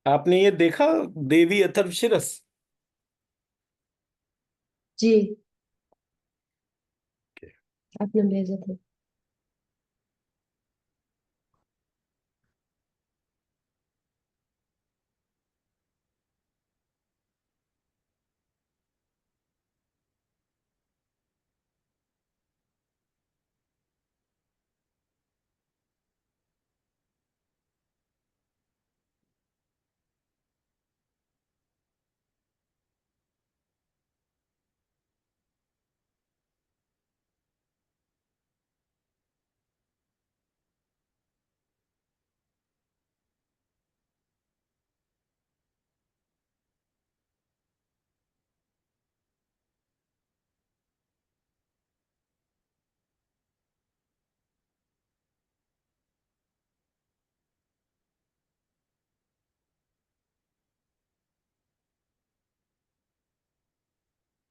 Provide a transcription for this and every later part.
आपने ये देखा, देवी अथर्वशीरस? जी, आपने भेजा था।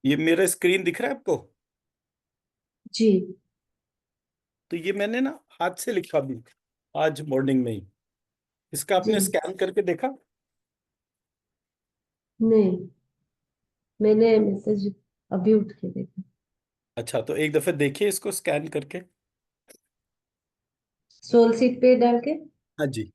ये मेरा स्क्रीन दिख रहा है आपको? जी। तो ये मैंने ना हाथ से लिखा भी, आज मॉर्निंग में ही। इसका जी। आपने स्कैन करके देखा? नहीं, मैंने मैसेज अभी उठ के देखा। अच्छा, तो एक दफे देखिए इसको स्कैन करके। सोल सीट पे डाल के। हाँ जी।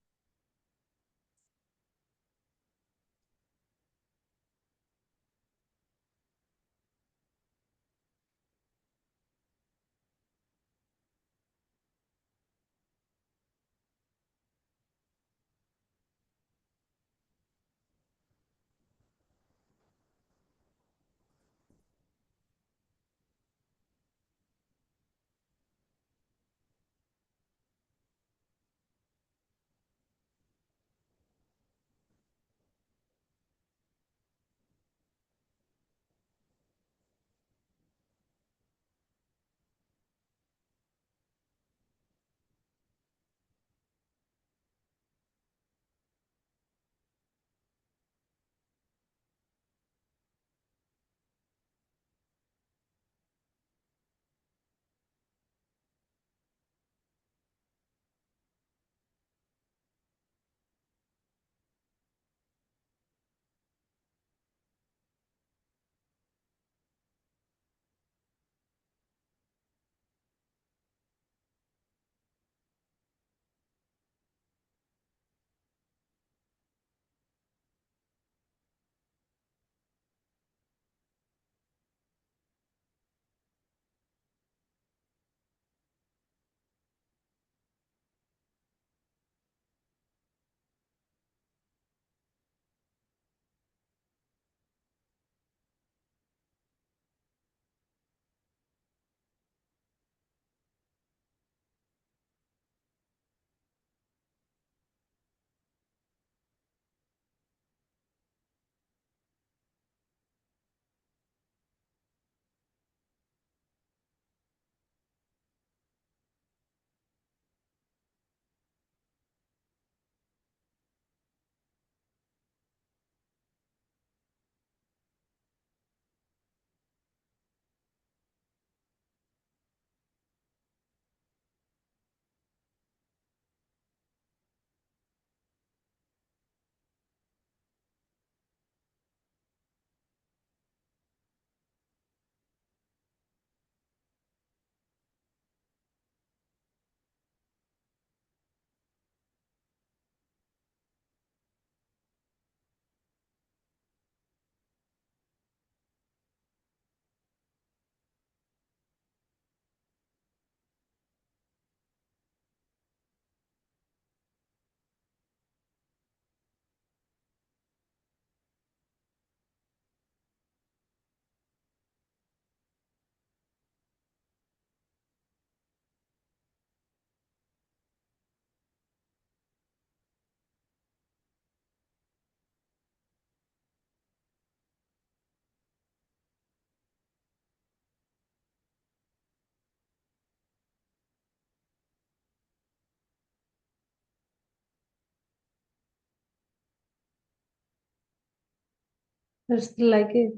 It's like a,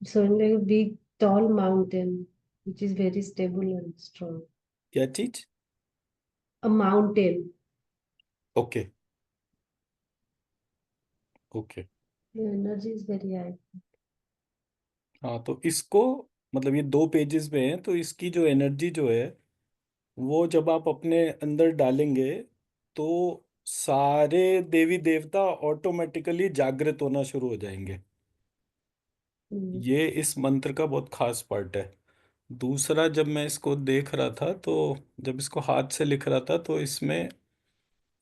it's only like a big tall mountain which is very stable and strong. क्या चीज? A mountain. Okay. Okay. The energy is very high. हाँ तो इसको, मतलब ये 2 पेजेस में है, तो इसकी जो एनर्जी जो है वो जब आप अपने अंदर डालेंगे तो सारे देवी देवता ऑटोमेटिकली जागृत होना शुरू हो जाएंगे। Mm. ये इस मंत्र का बहुत खास पार्ट है। दूसरा, जब मैं इसको देख रहा था तो जब इसको हाथ से लिख रहा था तो इसमें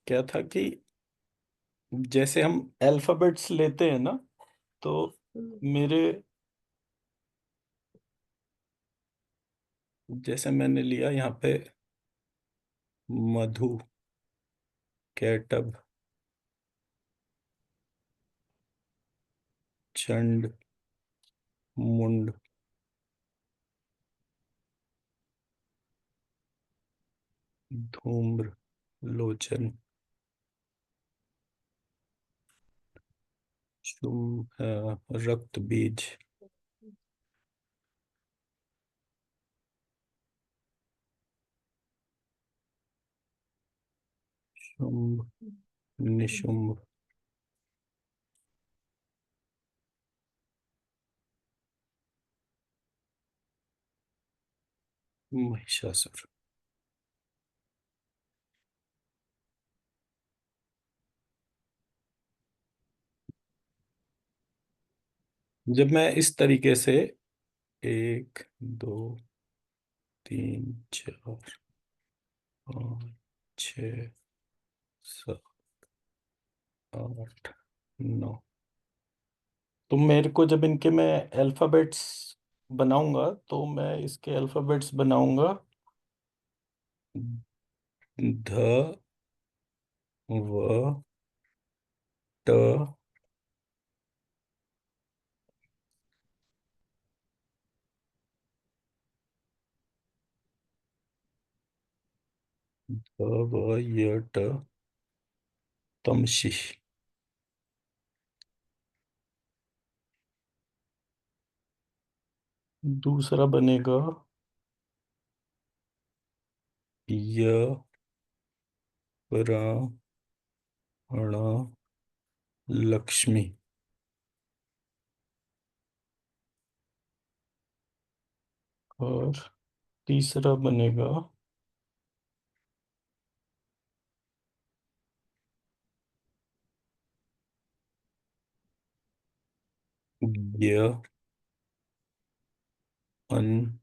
क्या था कि जैसे हम अल्फाबेट्स लेते हैं ना, तो Mm. मेरे, जैसे मैंने लिया यहाँ पे मधु, कैटब, चंड, मुंड, धूम्र, लोचन, रक्त बीज, शुंभ, निशुंभ, महिषासुर। जब मैं इस तरीके से 1 2 3 4 5 6 7 8 9, तो मेरे को जब इनके मैं अल्फाबेट्स बनाऊंगा तो मैं इसके अल्फाबेट्स बनाऊंगा ध, व, ट, ध, व, य, ट, तमशी। दूसरा बनेगा य, र, ण, लक्ष्मी। और तीसरा बनेगा य, अन,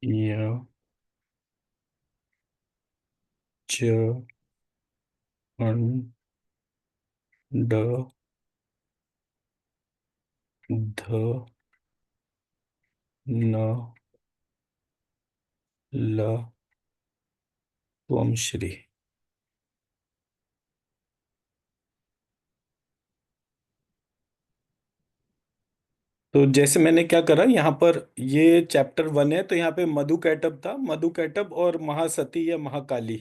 य, च, अन, ड, ध, न, ल, त्वम श्री। तो जैसे मैंने क्या करा यहाँ पर, ये चैप्टर 1 है तो यहाँ पे मधु कैटब था, मधु कैटब और महासती या महाकाली,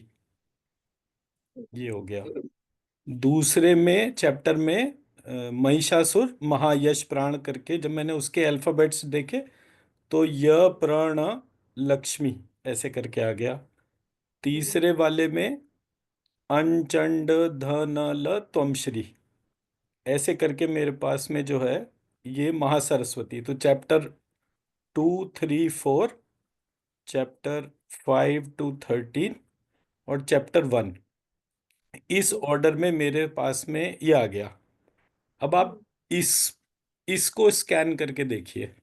ये हो गया। दूसरे में चैप्टर में महिषासुर महायश प्राण करके जब मैंने उसके अल्फाबेट्स देखे तो य, प्रण, लक्ष्मी ऐसे करके आ गया। तीसरे वाले में अनचंड, ध, न, ल, त्वमश्री ऐसे करके मेरे पास में जो है ये महासरस्वती। तो चैप्टर 2 3 4, चैप्टर 5 to 13 और चैप्टर 1, इस ऑर्डर में मेरे पास में ये आ गया। अब आप इस इसको स्कैन करके देखिए।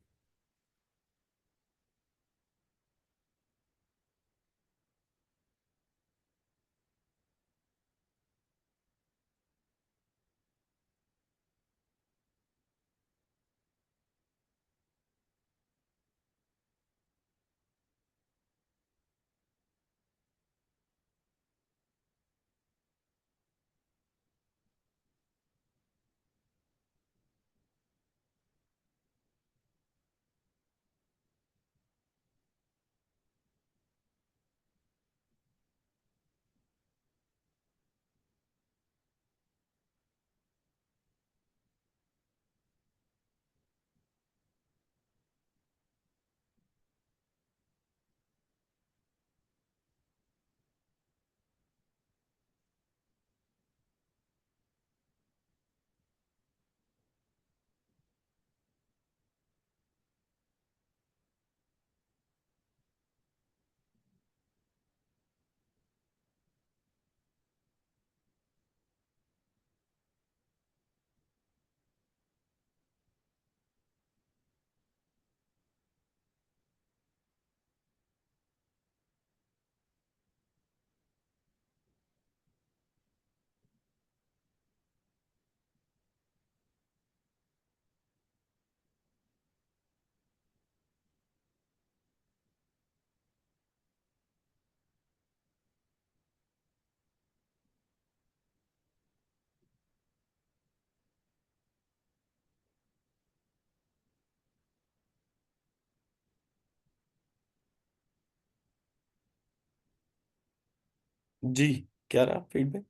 जी, क्या रहा फीडबैक?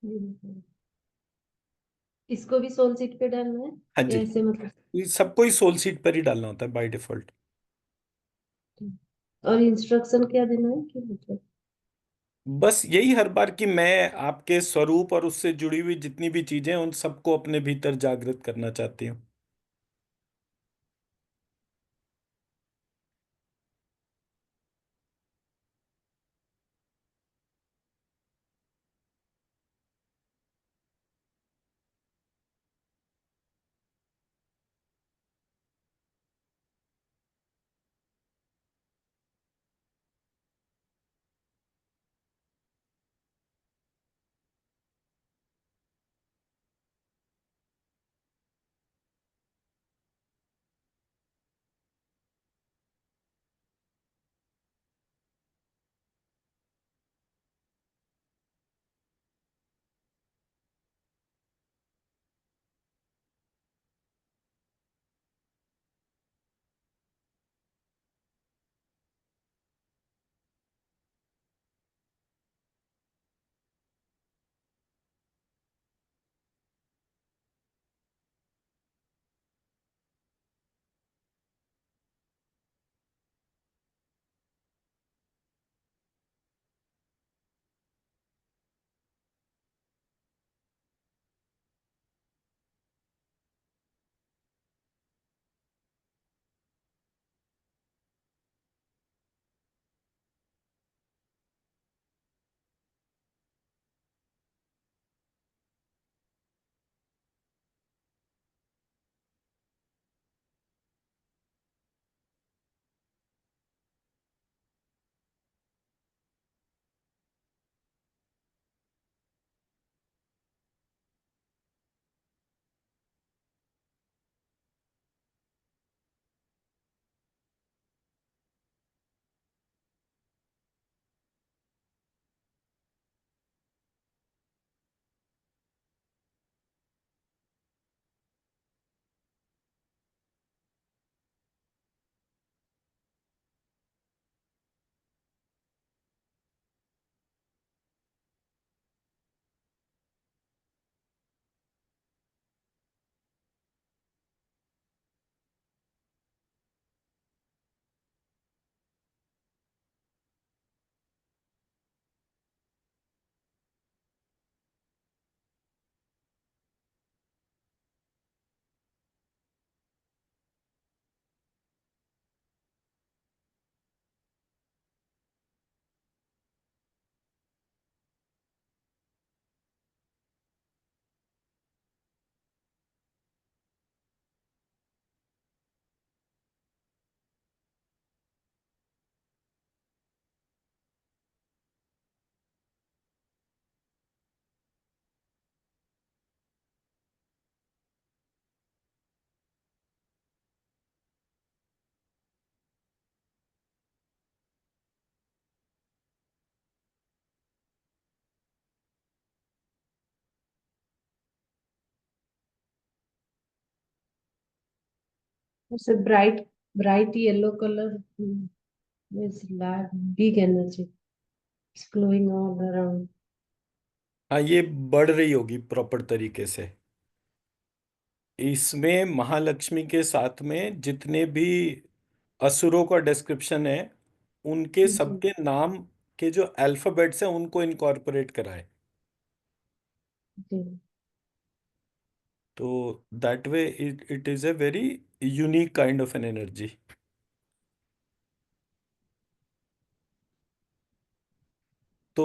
हम्म। इसको भी सोल सीट पे डालना है हाँ जी, या ऐसे मतलब? ये सबको ही सोल सीट पर ही डालना होता है बाय डिफॉल्ट। और इंस्ट्रक्शन क्या देना है कि मतलब? बस यही हर बार कि मैं आपके स्वरूप और उससे जुड़ी हुई जितनी भी चीजें हैं उन सबको अपने भीतर जागृत करना चाहती हूँ। जैसे bright bright yellow colour is big energy. It's glowing all around. हाँ, ये बढ़ रही होगी प्रॉपर तरीके से। इसमें महालक्ष्मी के साथ में जितने भी असुरों का डिस्क्रिप्शन है उनके जी। सबके नाम के जो अल्फाबेट्स हैं उनको इनकॉर्पोरेट कराए। जी। तो that way it is a very unique kind of an energy. तो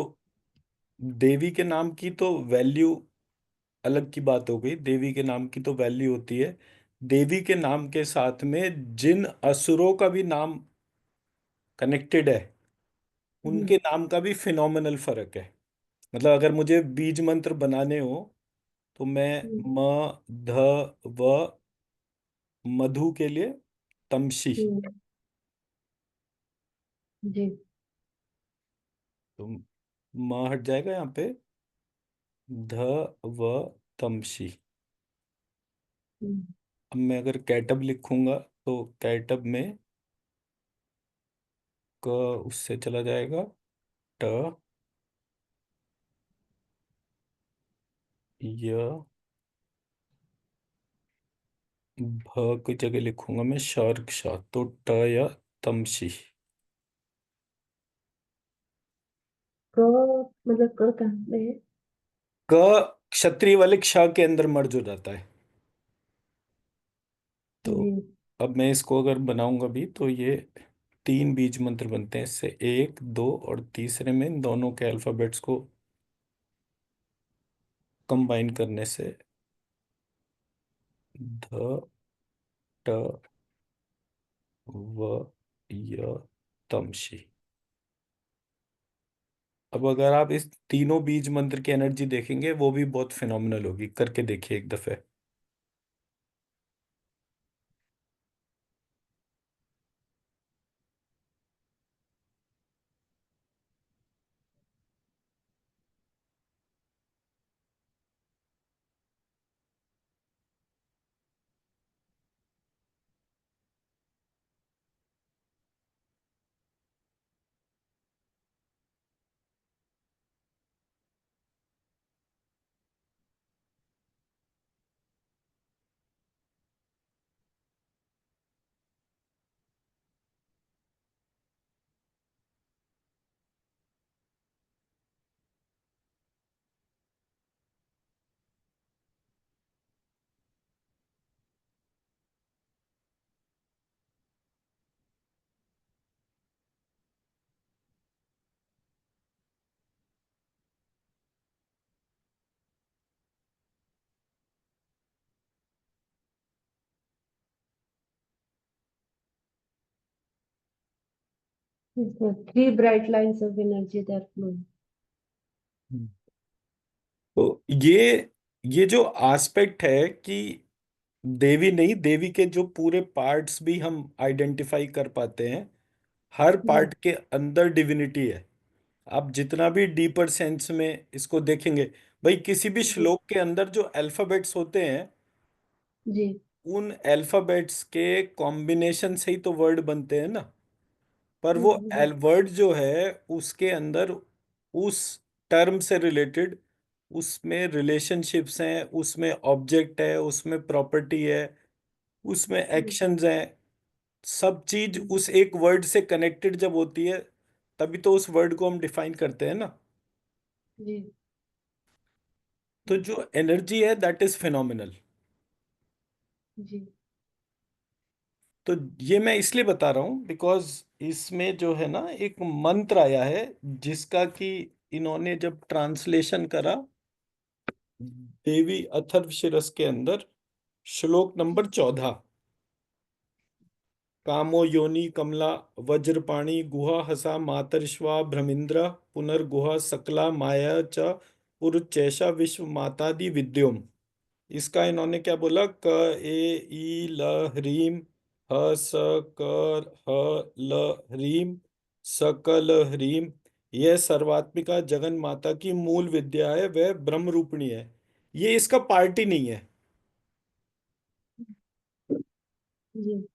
देवी के नाम की तो वैल्यू अलग की बात हो गई, देवी के नाम की तो वैल्यू होती है। देवी के नाम के साथ में जिन असुरों का भी नाम कनेक्टेड है उनके हम्म। नाम का भी फिनोमिनल फर्क है। मतलब अगर मुझे बीज मंत्र बनाने हो तो मैं हम्म। म, ध, व, मधु के लिए तमशी। हम्म। जी। तो म हट जाएगा यहाँ पे, ध, व, तमशी। हम्म। अब मैं अगर कैटब लिखूंगा तो कैटब में क उससे चला जाएगा, ट, य, भ की जगह लिखूंगा मैं शार्क शा, तो ट या तमशी। क मतलब क कहाँ पे है? क क्षत्रिय वाले क्ष के अंदर मर्ज हो जाता है। तो जी। अब मैं इसको अगर बनाऊंगा भी तो ये तीन बीज मंत्र बनते हैं इससे, एक दो और तीसरे में इन दोनों के अल्फाबेट्स को कंबाइन करने से ध, ट, व, य, तमशी। अब अगर आप इस तीनों बीज मंत्र की एनर्जी देखेंगे वो भी बहुत फिनोमिनल होगी, करके देखिए एक दफे। Three bright lines of energy that flow. हम्म। तो ये जो एस्पेक्ट है कि देवी नहीं, देवी के जो पूरे पार्ट्स भी हम आइडेंटिफाई कर पाते हैं, हर जी। पार्ट के अंदर डिविनिटी है। आप जितना भी डीपर सेंस में इसको देखेंगे, भाई किसी भी जी। श्लोक के अंदर जो अल्फाबेट्स होते हैं, जी। उन अल्फाबेट्स के कॉम्बिनेशन से ही तो वर्ड बनते हैं ना। पर वो जी। वर्ड जो है उसके अंदर उस टर्म से रिलेटेड, उसमें रिलेशनशिप्स हैं, उसमें ऑब्जेक्ट है, उसमें प्रॉपर्टी है, उसमें जी। एक्शंस हैं। सब चीज जी। उस एक वर्ड से कनेक्टेड जब होती है, तभी तो उस वर्ड को हम डिफाइन करते हैं ना। जी। तो जो एनर्जी है दैट इज फिनोमिनल। जी। तो ये मैं इसलिए बता रहा हूं बिकॉज इसमें जो है ना एक मंत्र आया है, जिसका कि इन्होंने जब ट्रांसलेशन करा देवी अथर्वशीरस के अंदर, श्लोक नंबर 14, कामो योनि कमला वज्रपाणि गुहा हसा मातरिश्वा भ्रमिंद्र पुनर्गुहा सकला माया च पुरुचैषा विश्व मातादि विद्योम। इसका इन्होंने क्या बोला, क ए ई ल ह्रीम ह स क ह ल ह्रीम सकल ह्रीम। यह सर्वात्मिका जगन माता की मूल विद्या है, वह ब्रह्म रूपिणी है। ये इसका पार्ट ही नहीं है। जी।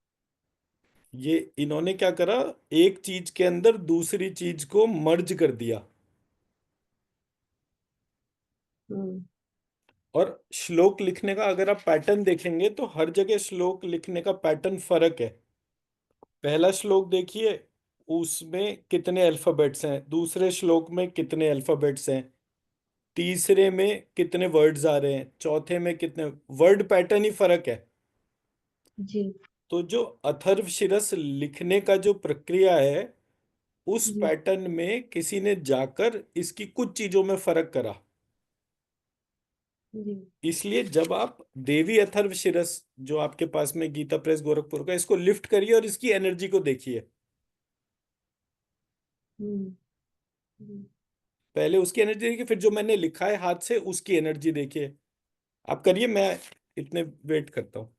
ये इन्होंने क्या करा, एक चीज के अंदर दूसरी चीज को मर्ज कर दिया। हम्म। और श्लोक लिखने का अगर आप पैटर्न देखेंगे तो हर जगह श्लोक लिखने का पैटर्न फर्क है। पहला श्लोक देखिए, उसमें कितने अल्फाबेट्स हैं, दूसरे श्लोक में कितने अल्फाबेट्स हैं, तीसरे में कितने वर्ड्स आ रहे हैं, चौथे में कितने। वर्ड पैटर्न ही फर्क है। जी। तो जो अथर्वशीरस लिखने का जो प्रक्रिया है, उस जी। पैटर्न में किसी ने जाकर इसकी कुछ चीजों में फर्क करा। जी। इसलिए जब आप देवी अथर्वशीरस जो आपके पास में गीता प्रेस गोरखपुर का, इसको लिफ्ट करिए और इसकी एनर्जी को देखिए। हम्म। हम्म। पहले उसकी एनर्जी देखिए, फिर जो मैंने लिखा है हाथ से उसकी एनर्जी देखिए। आप करिए, मैं इतने वेट करता हूँ।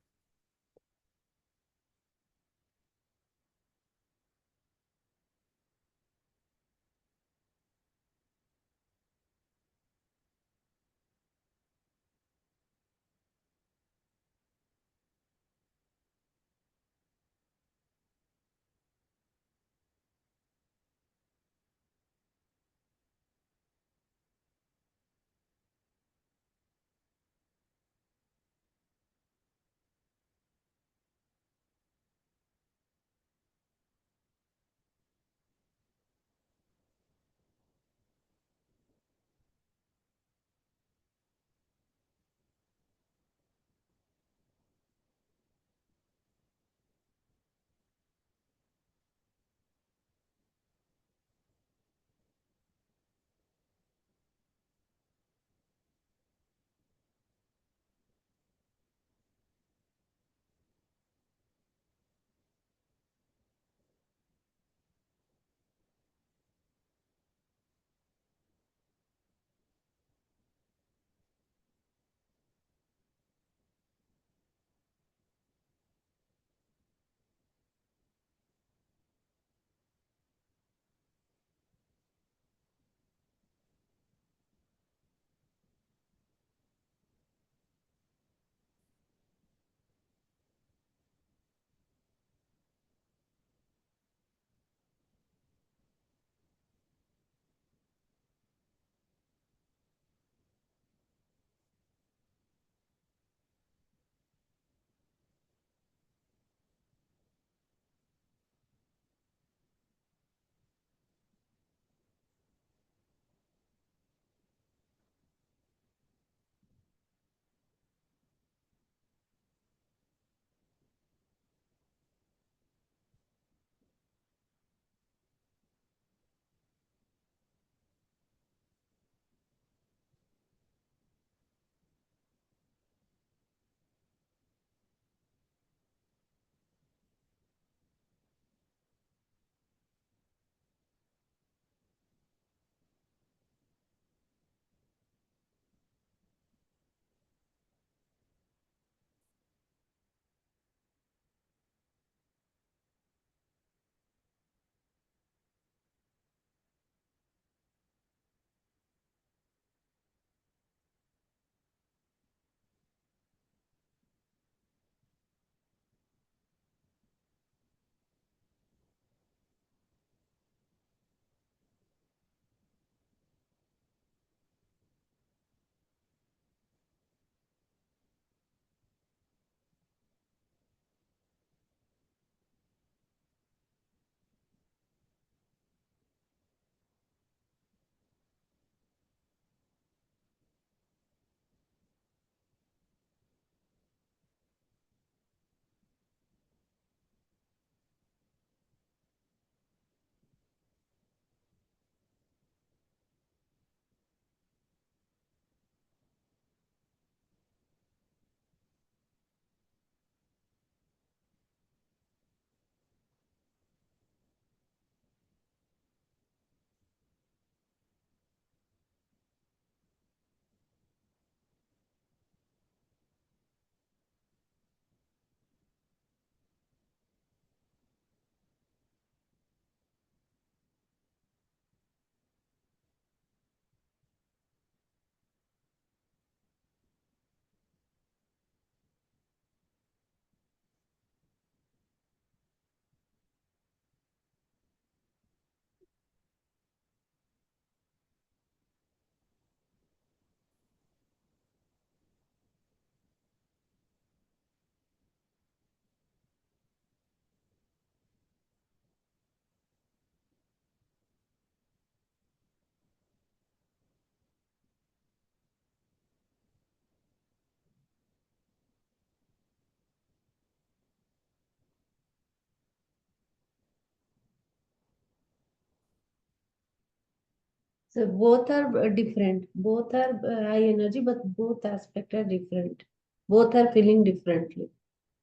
So both are different. Both are high energy, but both aspect are different. Both are feeling differently,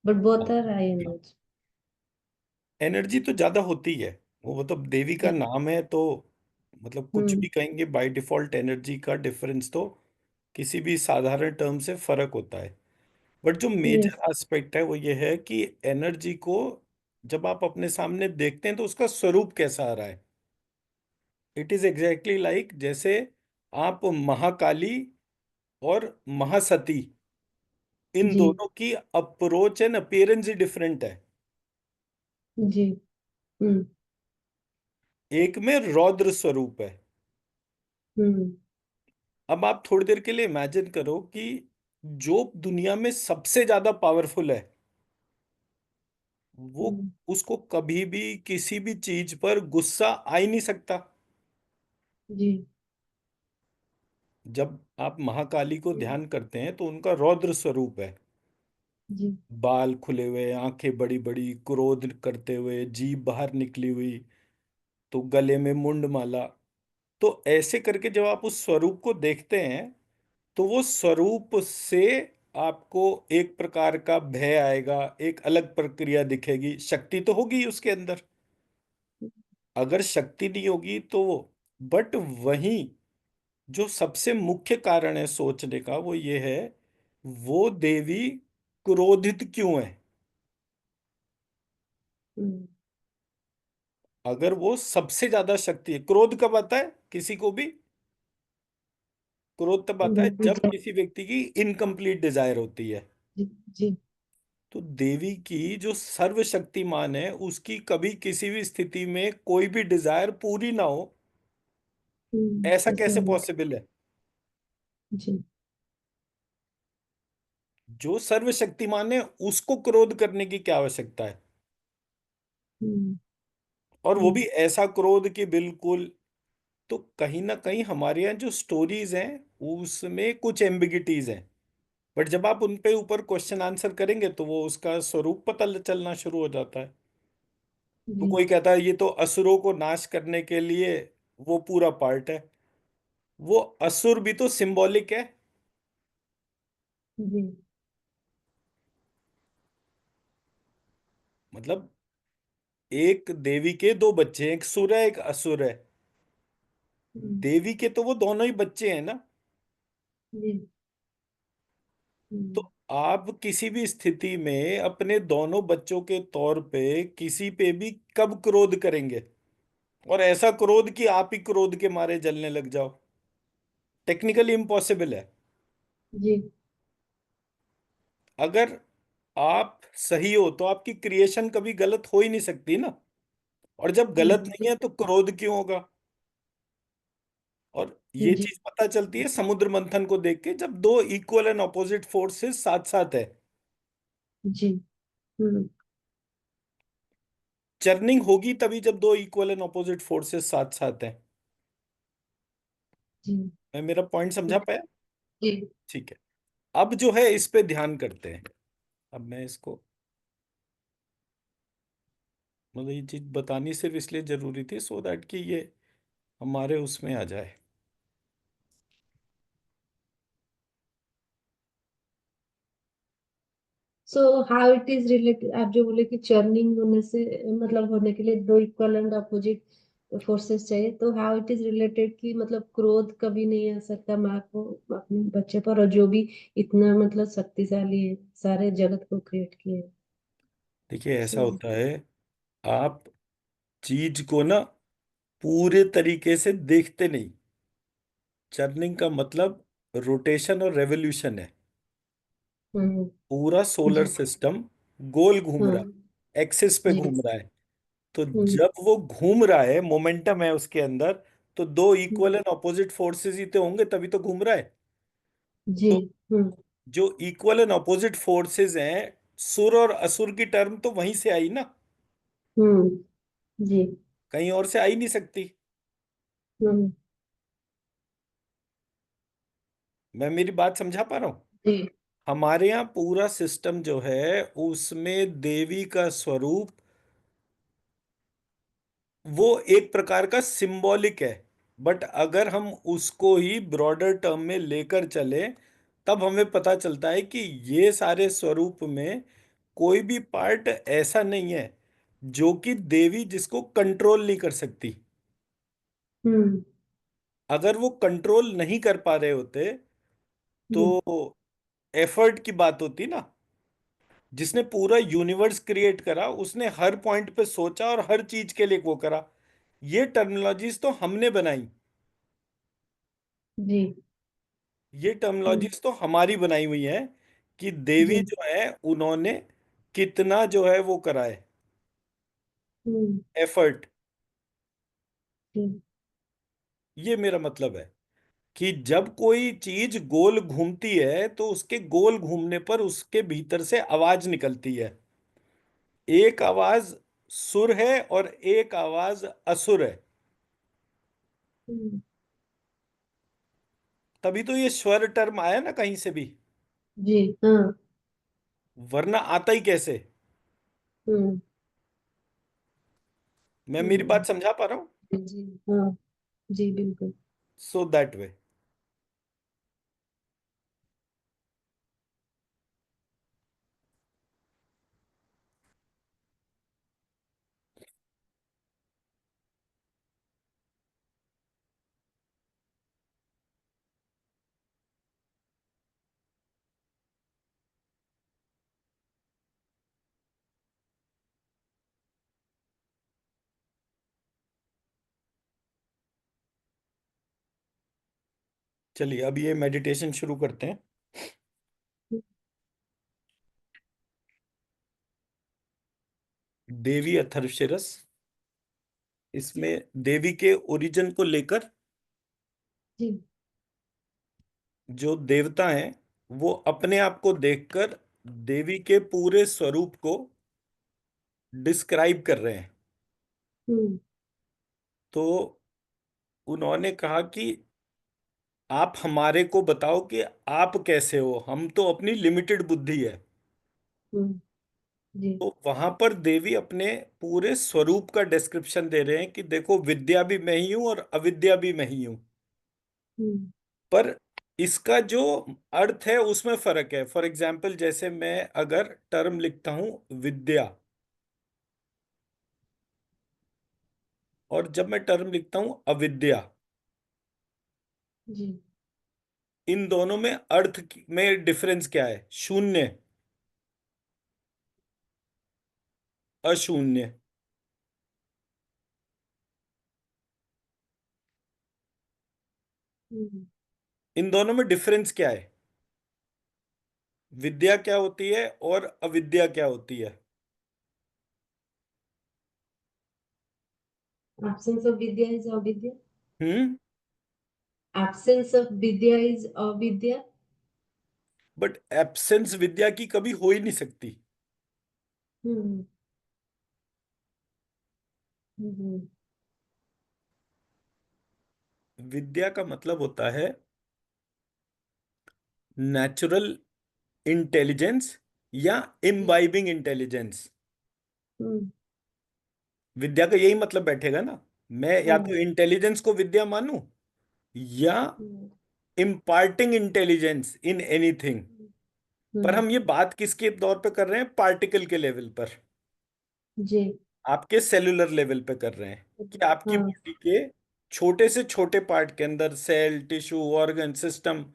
but both are high energy. Energy तो ज्यादा होती है, वो मतलब देवी का Yeah. नाम है तो मतलब कुछ भी Hmm. कहेंगे, बाय डिफॉल्ट एनर्जी का डिफरेंस तो किसी भी साधारण टर्म से फर्क होता है। बट जो Yes. मेजर एस्पेक्ट है वो ये है कि एनर्जी को जब आप अपने सामने देखते हैं तो उसका स्वरूप कैसा आ रहा है। इट इज एग्जैक्टली लाइक जैसे आप महाकाली और महासती, इन जी दोनों की approach and appearance he different है। जी। हम्म एक में रौद्र स्वरूप है। हम्म अब आप थोड़ी देर के लिए इमेजिन करो कि जो दुनिया में सबसे ज्यादा पावरफुल है वो, हम्म, उसको कभी भी किसी भी चीज पर गुस्सा आ ही नहीं सकता। जी जब आप महाकाली को हम्म, ध्यान करते हैं तो उनका रौद्र स्वरूप है। जी बाल खुले हुए, आंखें बड़ी बड़ी, क्रोध करते हुए, जीभ बाहर निकली हुई, तो गले में मुंड माला। तो ऐसे करके जब आप उस स्वरूप को देखते हैं तो वो स्वरूप से आपको एक प्रकार का भय आएगा, एक अलग प्रक्रिया दिखेगी, शक्ति तो होगी उसके अंदर। अगर शक्ति नहीं होगी तो बट वहीं जो सबसे मुख्य कारण है सोचने का वो ये है, वो देवी क्रोधित क्यों है। हम्म, अगर वो सबसे ज्यादा शक्ति है, क्रोध कब आता है किसी को भी? क्रोध तब आता है जब जी किसी व्यक्ति की इनकम्प्लीट डिजायर होती है। जी जी। तो देवी की जो सर्वशक्तिमान है उसकी कभी किसी भी स्थिति में कोई भी डिजायर पूरी ना हो, ऐसा ऐसे कैसे हो। पॉसिबल है? जी। जो सर्वशक्तिमान है उसको क्रोध करने की क्या आवश्यकता है? हम्म और वो भी हम्म ऐसा क्रोध कि बिल्कुल। तो कहीं ना कहीं हमारे यहाँ जो स्टोरीज हैं उसमें कुछ एम्बिगिटीज हैं, बट जब आप उन पे ऊपर क्वेश्चन आंसर करेंगे तो वो उसका स्वरूप पता चलना शुरू हो जाता है। तो जी कोई कहता है ये तो असुरों को नाश करने के लिए वो पूरा पार्ट है। वो असुर भी तो सिंबॉलिक है। जी। मतलब एक देवी के दो बच्चे हैं, एक सुर है एक असुर है। हम्म, देवी के तो वो दोनों ही बच्चे हैं ना। जी तो आप किसी भी स्थिति में अपने दोनों बच्चों के तौर पे किसी पे भी कब क्रोध करेंगे, और ऐसा क्रोध कि आप ही क्रोध के मारे जलने लग जाओ? टेक्निकली इम्पॉसिबल है। जी अगर आप सही हो तो आपकी क्रिएशन कभी गलत हो ही नहीं सकती ना। और जब गलत नहीं है तो क्रोध क्यों होगा? और ये जी चीज पता चलती है समुद्र मंथन को देख के, जब दो इक्वल एंड ऑपोजिट फोर्सेस साथ साथ है। जी। हम्म चर्निंग होगी तभी जब दो इक्वल एंड ऑपोजिट फोर्सेस साथ साथ है। जी मैं मेरा पॉइंट समझा पाया? जी। ठीक है। अब जो है इस पे ध्यान करते हैं। अब मैं इसको मतलब ये चीज बतानी सिर्फ इसलिए जरूरी थी सो दैट कि ये हमारे उसमें आ जाए। So how it is related, आप जो बोले कि चर्निंग होने से मतलब होने के लिए दो इक्वल एंड अपोजिट फोर्सेस चाहिए, तो हाउ इट इज रिलेटेड कि मतलब क्रोध कभी नहीं आ सकता माँ को अपने बच्चे पर, और जो भी इतना मतलब शक्तिशाली है, सारे जगत को क्रिएट किए है। देखिए ऐसा सो होता है, आप चीज को ना पूरे तरीके से देखते नहीं। चर्निंग का मतलब रोटेशन और रेवोल्यूशन है। हम्म। पूरा सोलर जी सिस्टम गोल घूम हाँ। रहा है, एक्सिस पे जी। घूम रहा है। तो हम्म जब वो घूम रहा है, मोमेंटम है उसके अंदर, तो दो हम्म, इक्वल एंड ऑपोजिट फोर्सेस ही तो होंगे तभी तो घूम रहा है। जी। तो हम्म जो इक्वल एंड ऑपोजिट फोर्सेस हैं, सुर और असुर की टर्म तो वहीं से आई ना, हम्म। जी। कहीं और से आई नहीं सकती। हम्म। मैं मेरी बात समझा पा रहा हूँ? जी हमारे यहाँ पूरा सिस्टम जो है उसमें देवी का स्वरूप वो एक प्रकार का सिंबॉलिक है। बट अगर हम उसको ही ब्रॉडर टर्म में लेकर चले, तब हमें पता चलता है कि ये सारे स्वरूप में कोई भी पार्ट ऐसा नहीं है जो कि देवी जिसको कंट्रोल नहीं कर सकती। हम्म। अगर वो कंट्रोल नहीं कर पा रहे होते जी। तो एफर्ट की बात होती ना। जिसने पूरा यूनिवर्स क्रिएट करा उसने हर पॉइंट पे सोचा और हर चीज के लिए वो करा। ये टर्मिनोलॉजीज तो हमने बनाई। जी। ये हम्म। टर्मिनोलॉजीज तो हमारी बनाई हुई है कि देवी जी। जो है उन्होंने कितना जो है वो करा है हम्म। एफर्ट। जी। ये मेरा मतलब है कि जब कोई चीज गोल घूमती है तो उसके गोल घूमने पर उसके भीतर से आवाज निकलती है। एक आवाज सुर है और एक आवाज असुर है। हम्म। तभी तो ये स्वर टर्म आया ना कहीं से भी, जी। हाँ। वरना आता ही कैसे। हम्म। मैं मेरी हम्म। बात समझा पा रहा हूं? जी। हाँ। जी बिल्कुल। So that way. चलिए अब ये मेडिटेशन शुरू करते हैं। देवी अथर्वशीरस, इसमें देवी के ओरिजिन को लेकर जी। जो देवता हैं वो अपने आप को देखकर देवी के पूरे स्वरूप को डिस्क्राइब कर रहे हैं। हम्म। तो उन्होंने कहा कि आप हमारे को बताओ कि आप कैसे हो, हम तो अपनी लिमिटेड बुद्धि है। हम्म। जी। तो वहां पर देवी अपने पूरे स्वरूप का डिस्क्रिप्शन दे रहे हैं कि देखो विद्या भी मैं ही हूं और अविद्या भी मैं ही हूं। हम्म। पर इसका जो अर्थ है उसमें फर्क है। फॉर एग्जाम्पल जैसे मैं अगर टर्म लिखता हूं विद्या, और जब मैं टर्म लिखता हूं अविद्या, जी। इन दोनों में अर्थ में डिफरेंस क्या है? शून्य, अशून्य। हम्म। इन दोनों में डिफरेंस क्या है? विद्या क्या होती है और अविद्या क्या होती है? Absence of Vidya is avidya. Hmm. Absence of Vidya is avidya. But absence विद्या की कभी हो ही नहीं सकती। हम्म। हम्म। विद्या का मतलब होता है नेचुरल इंटेलिजेंस या जी। Imbibing intelligence. हम्म। विद्या का यही मतलब बैठेगा ना। मैं या हाँ। तो इंटेलिजेंस को विद्या मानूं या hmm. Imparting intelligence in anything. पर हम्म। हम ये बात किसके तौर पे कर रहे हैं? पार्टिकल के लेवल पर, जी। आपके सेलुलर लेवल पे कर रहे हैं कि आपकी हाँ। बॉडी के छोटे से छोटे पार्ट के अंदर cell, tissue, organ, system,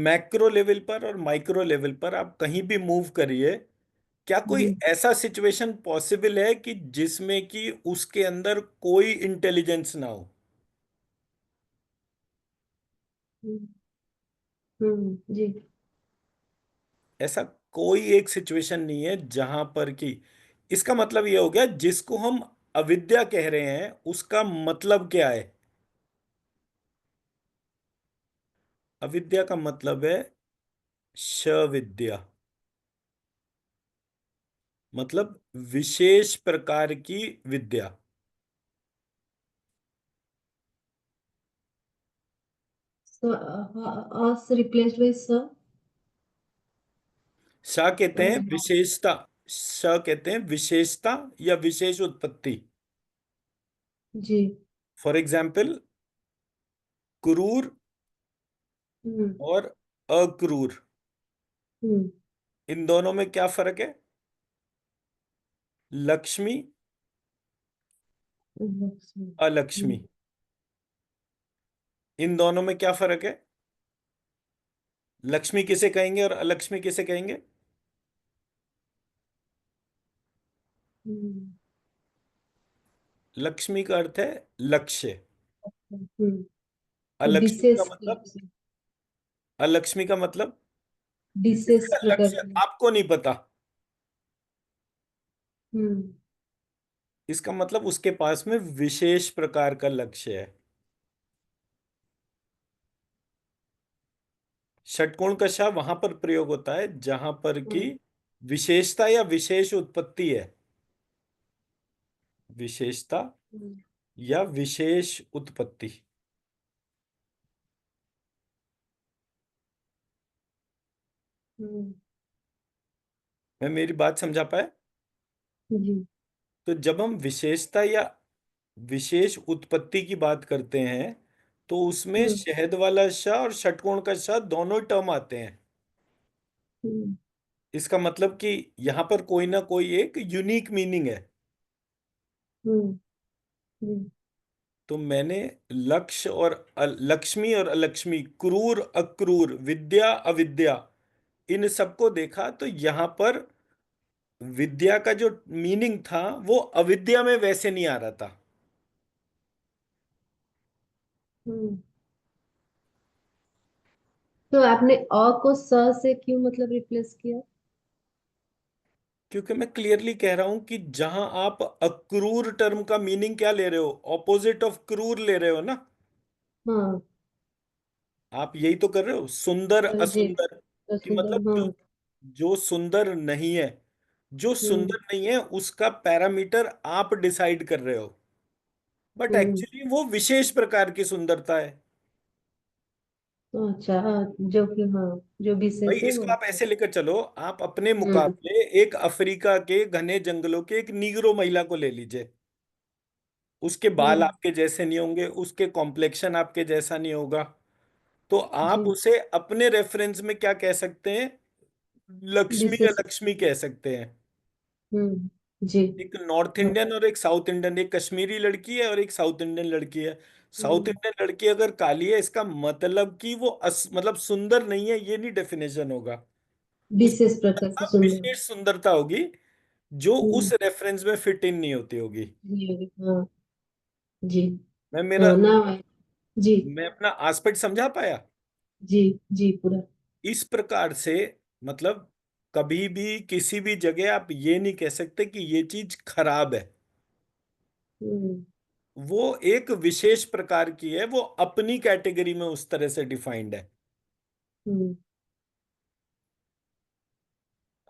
macro level पर और माइक्रो लेवल पर आप कहीं भी मूव करिए। क्या कोई जी। ऐसा सिचुएशन पॉसिबल है कि जिसमें कि उसके अंदर कोई इंटेलिजेंस ना हो? हम्म। जी। ऐसा कोई एक सिचुएशन नहीं है जहां पर कि, इसका मतलब ये हो गया जिसको हम अविद्या कह रहे हैं उसका मतलब क्या है? अविद्या का मतलब है शविद्या, मतलब विशेष प्रकार की विद्या। So, us replaced by sir. श कहते हैं जी। विशेषता, श कहते हैं विशेषता या विशेष उत्पत्ति। जी। फॉर एग्जाम्पल, क्रूर हम्म। और अक्रूर, हम्म। इन दोनों में क्या फर्क है? लक्ष्मी, लक्ष्मी। अलक्ष्मी, हम्म। इन दोनों में क्या फर्क है? लक्ष्मी किसे कहेंगे और अलक्ष्मी किसे कहेंगे? हम्म। लक्ष्मी का अर्थ है लक्ष्य। अलक्ष्मी का विशेष मतलब, लक्ष्य। अलक्ष्मी का मतलब विशेष जिसका प्रकार लक्ष्य की। आपको नहीं पता, हम्म। इसका मतलब उसके पास में विशेष प्रकार का लक्ष्य है। षटकोण का शा वहां पर प्रयोग होता है जहां पर की हम्म। विशेषता या विशेष उत्पत्ति है। विशेषता हम्म। या विशेष उत्पत्ति। हम्म। मैं मेरी बात समझा पाया? जी। तो जब हम विशेषता या विशेष उत्पत्ति की बात करते हैं तो उसमें हम्म। शहद वाला शाह और षटकोण का शाह दोनों टर्म आते हैं। हम्म। इसका मतलब कि यहां पर कोई ना कोई एक यूनिक मीनिंग है। हम्म। हम्म। तो मैंने लक्ष्य और लक्ष्मी और अलक्ष्मी, क्रूर अक्रूर, विद्या अविद्या, इन सबको देखा तो यहां पर विद्या का जो मीनिंग था वो अविद्या में वैसे नहीं आ रहा था। हम्म। तो आपने अ को स से क्यों मतलब रिप्लेस किया? क्योंकि मैं क्लियरली कह रहा हूं कि जहां आप अक्रूर टर्म का मीनिंग क्या ले रहे हो, ऑपोजिट ऑफ क्रूर ले रहे हो ना। हाँ। आप यही तो कर रहे हो, सुंदर जी। असुंदर, कि सुंदर, मतलब जो हाँ। जो सुंदर नहीं है, जो हम्म। सुंदर नहीं है उसका पैरामीटर आप डिसाइड कर रहे हो, बट हम्म। एक्चुअली वो विशेष प्रकार की सुंदरता है। अच्छा, हाँ, जो कि हाँ, जो भाई विशेष है वो इसको आप अच्छा। ऐसे लेकर चलो, आप अपने हम्म। मुकाबले एक अफ्रीका के घने जंगलों के एक नीग्रो महिला को ले लीजिए। उसके बाल हम्म। आपके जैसे नहीं होंगे, उसके कॉम्प्लेक्शन आपके जैसा नहीं होगा, तो आप जी। उसे अपने रेफरेंस में क्या कह सकते हैं? लक्ष्मी या विशेष। लक्ष्मी कह सकते हैं। जी। एक नॉर्थ हाँ। इंडियन और एक साउथ इंडियन, एक कश्मीरी लड़की है और एक साउथ इंडियन लड़की है। साउथ हम्म। इंडियन लड़की अगर काली है इसका मतलब कि वो मतलब सुंदर नहीं है, ये नहीं डेफिनेशन होगा। उसकी विशेष प्रकार से सुंदरता सुंदर। विशेष सुंदरता होगी जो हम्म। उस रेफरेंस में फिट इन नहीं होती होगी। जी, हाँ। जी। मैं मेरा हाँ ना। जी। मैं अपना आस्पेक्ट समझा पाया? जी। जी पूरा। इस प्रकार से मतलब कभी भी किसी भी जगह आप ये नहीं कह सकते कि ये चीज खराब है। हम्म। वो एक विशेष प्रकार की है, वो अपनी कैटेगरी में उस तरह से डिफाइंड है। हम्म।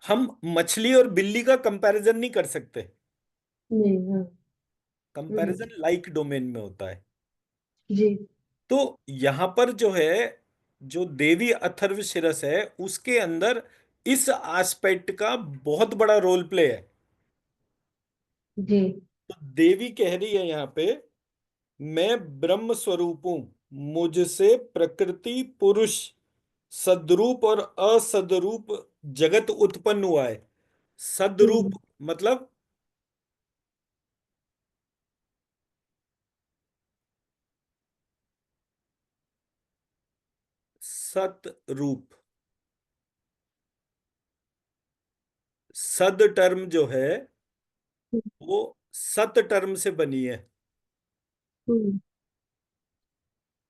हम मछली और बिल्ली का कंपैरिजन नहीं कर सकते। नहीं, हाँ। हम्म। कंपैरिजन लाइक डोमेन में होता है। जी। तो यहां पर जो है, जो देवी अथर्वशीरस है उसके अंदर इस एस्पेक्ट का बहुत बड़ा रोल प्ले है। जी। तो देवी कह रही है यहाँ पे, मैं ब्रह्म स्वरूप हूं, मुझसे प्रकृति पुरुष सद्रूप और असदरूप जगत उत्पन्न हुआ है। हम्म। सदरूप मतलब सतरूप। सद टर्म जो है वो सत टर्म से बनी है। हम्म।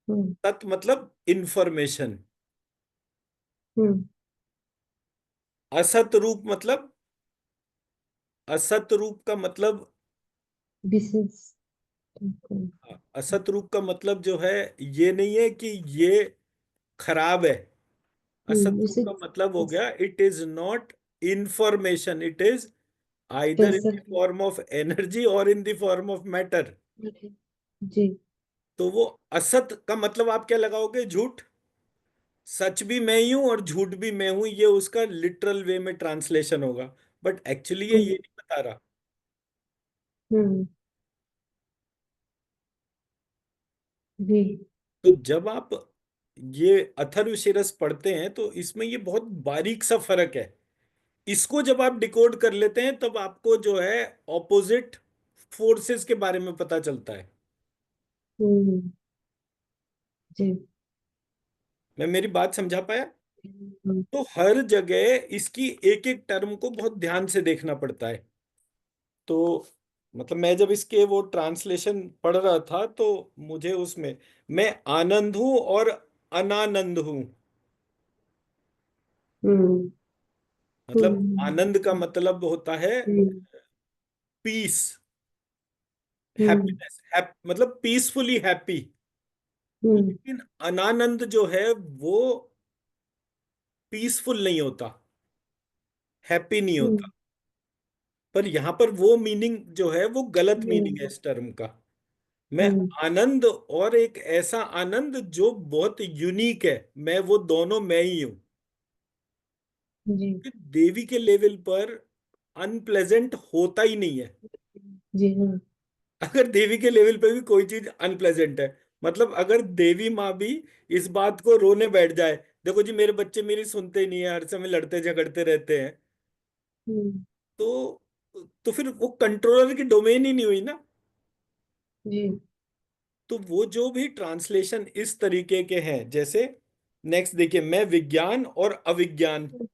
हम्म। सत मतलब इंफॉर्मेशन। हम्म। असत रूप मतलब, असत रूप का मतलब, विशेष। हम्म। असत रूप का मतलब जो है ये नहीं है कि ये खराब है। असत रूप इसे का मतलब हो गया it is not information, it is either in cancer the key. Form of energy और in the form of matter. जी। तो वो असत का मतलब आप क्या लगाओगे? झूठ। सच भी मैं ही हूं और झूठ भी मैं हूं, ये उसका लिटरल वे में ट्रांसलेशन होगा, बट एक्चुअली ये हम्म। नहीं बता रहा। हम्म। जी। तो जब आप ये अथर्वशीरस पढ़ते हैं तो इसमें ये बहुत बारीक सा फर्क है। इसको जब आप डिकोड कर लेते हैं तब आपको जो है ऑपोजिट फोर्सेस के बारे में पता चलता है। हम्म। जी। मैं मेरी बात समझा पाया? हम्म। तो हर जगह इसकी एक एक टर्म को बहुत ध्यान से देखना पड़ता है। तो मतलब मैं जब इसके वो ट्रांसलेशन पढ़ रहा था तो मुझे उसमें, मैं आनंद हूं और अनानंद हूं। हम्म। मतलब आनंद का मतलब होता है हम्म। पीस, हम्म। हैप्पीनेस, मतलब पीसफुली हैप्पी। हम्म। लेकिन अनानंद जो है वो पीसफुल नहीं होता, हैप्पी नहीं हम्म। होता। पर यहां पर वो मीनिंग जो है वो गलत मीनिंग है हम्म। इस टर्म का। मैं हम्म। आनंद और एक ऐसा आनंद जो बहुत यूनिक है, मैं वो दोनों मैं ही हूं। जी। कि देवी के लेवल पर अनप्लेजेंट होता ही नहीं है। जी हाँ। अगर देवी के लेवल पे भी कोई चीज अनप्लेजेंट है, मतलब अगर देवी माँ भी इस बात को रोने बैठ जाए, देखो जी मेरे बच्चे मेरी सुनते ही नहीं है, हर समय लड़ते झगड़ते रहते हैं, हम्म। तो फिर वो कंट्रोलर की डोमेन ही नहीं हुई ना। जी। तो वो जो भी ट्रांसलेशन इस तरीके के हैं, जैसे नेक्स्ट देखिए, मैं विज्ञान और अविज्ञान।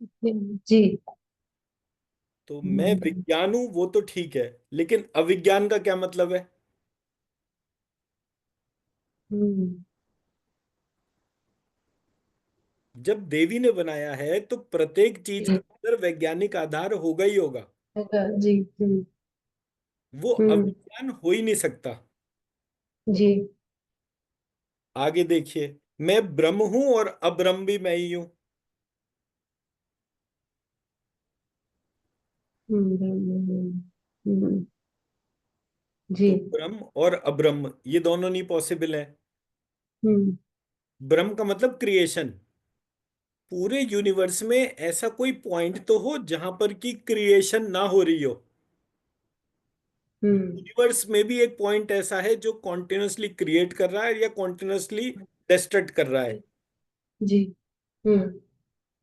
जी। तो मैं हम्म। विज्ञान हूं वो तो ठीक है, लेकिन अविज्ञान का क्या मतलब है? हम्म। जब देवी ने बनाया है तो प्रत्येक चीज के जी अंदर वैज्ञानिक आधार होगा ही होगा। होगा जी। हम्म। वो हम्म। अविज्ञान हो ही नहीं सकता। जी। आगे देखिए, मैं ब्रह्म हूं और अब्रह्म भी मैं ही हूं। हम्म। जी। तो ब्रह्म और अब्रह्म ये दोनों नहीं पॉसिबल है। हम्म। ब्रह्म का मतलब क्रिएशन। पूरे यूनिवर्स में ऐसा कोई पॉइंट तो हो जहां पर की क्रिएशन ना हो रही हो। हम्म। यूनिवर्स में भी एक पॉइंट ऐसा है जो कॉन्टिन्यूसली क्रिएट कर रहा है या कॉन्टिन्यूसली डिस्ट्रक्ट कर रहा है। जी। हम्म।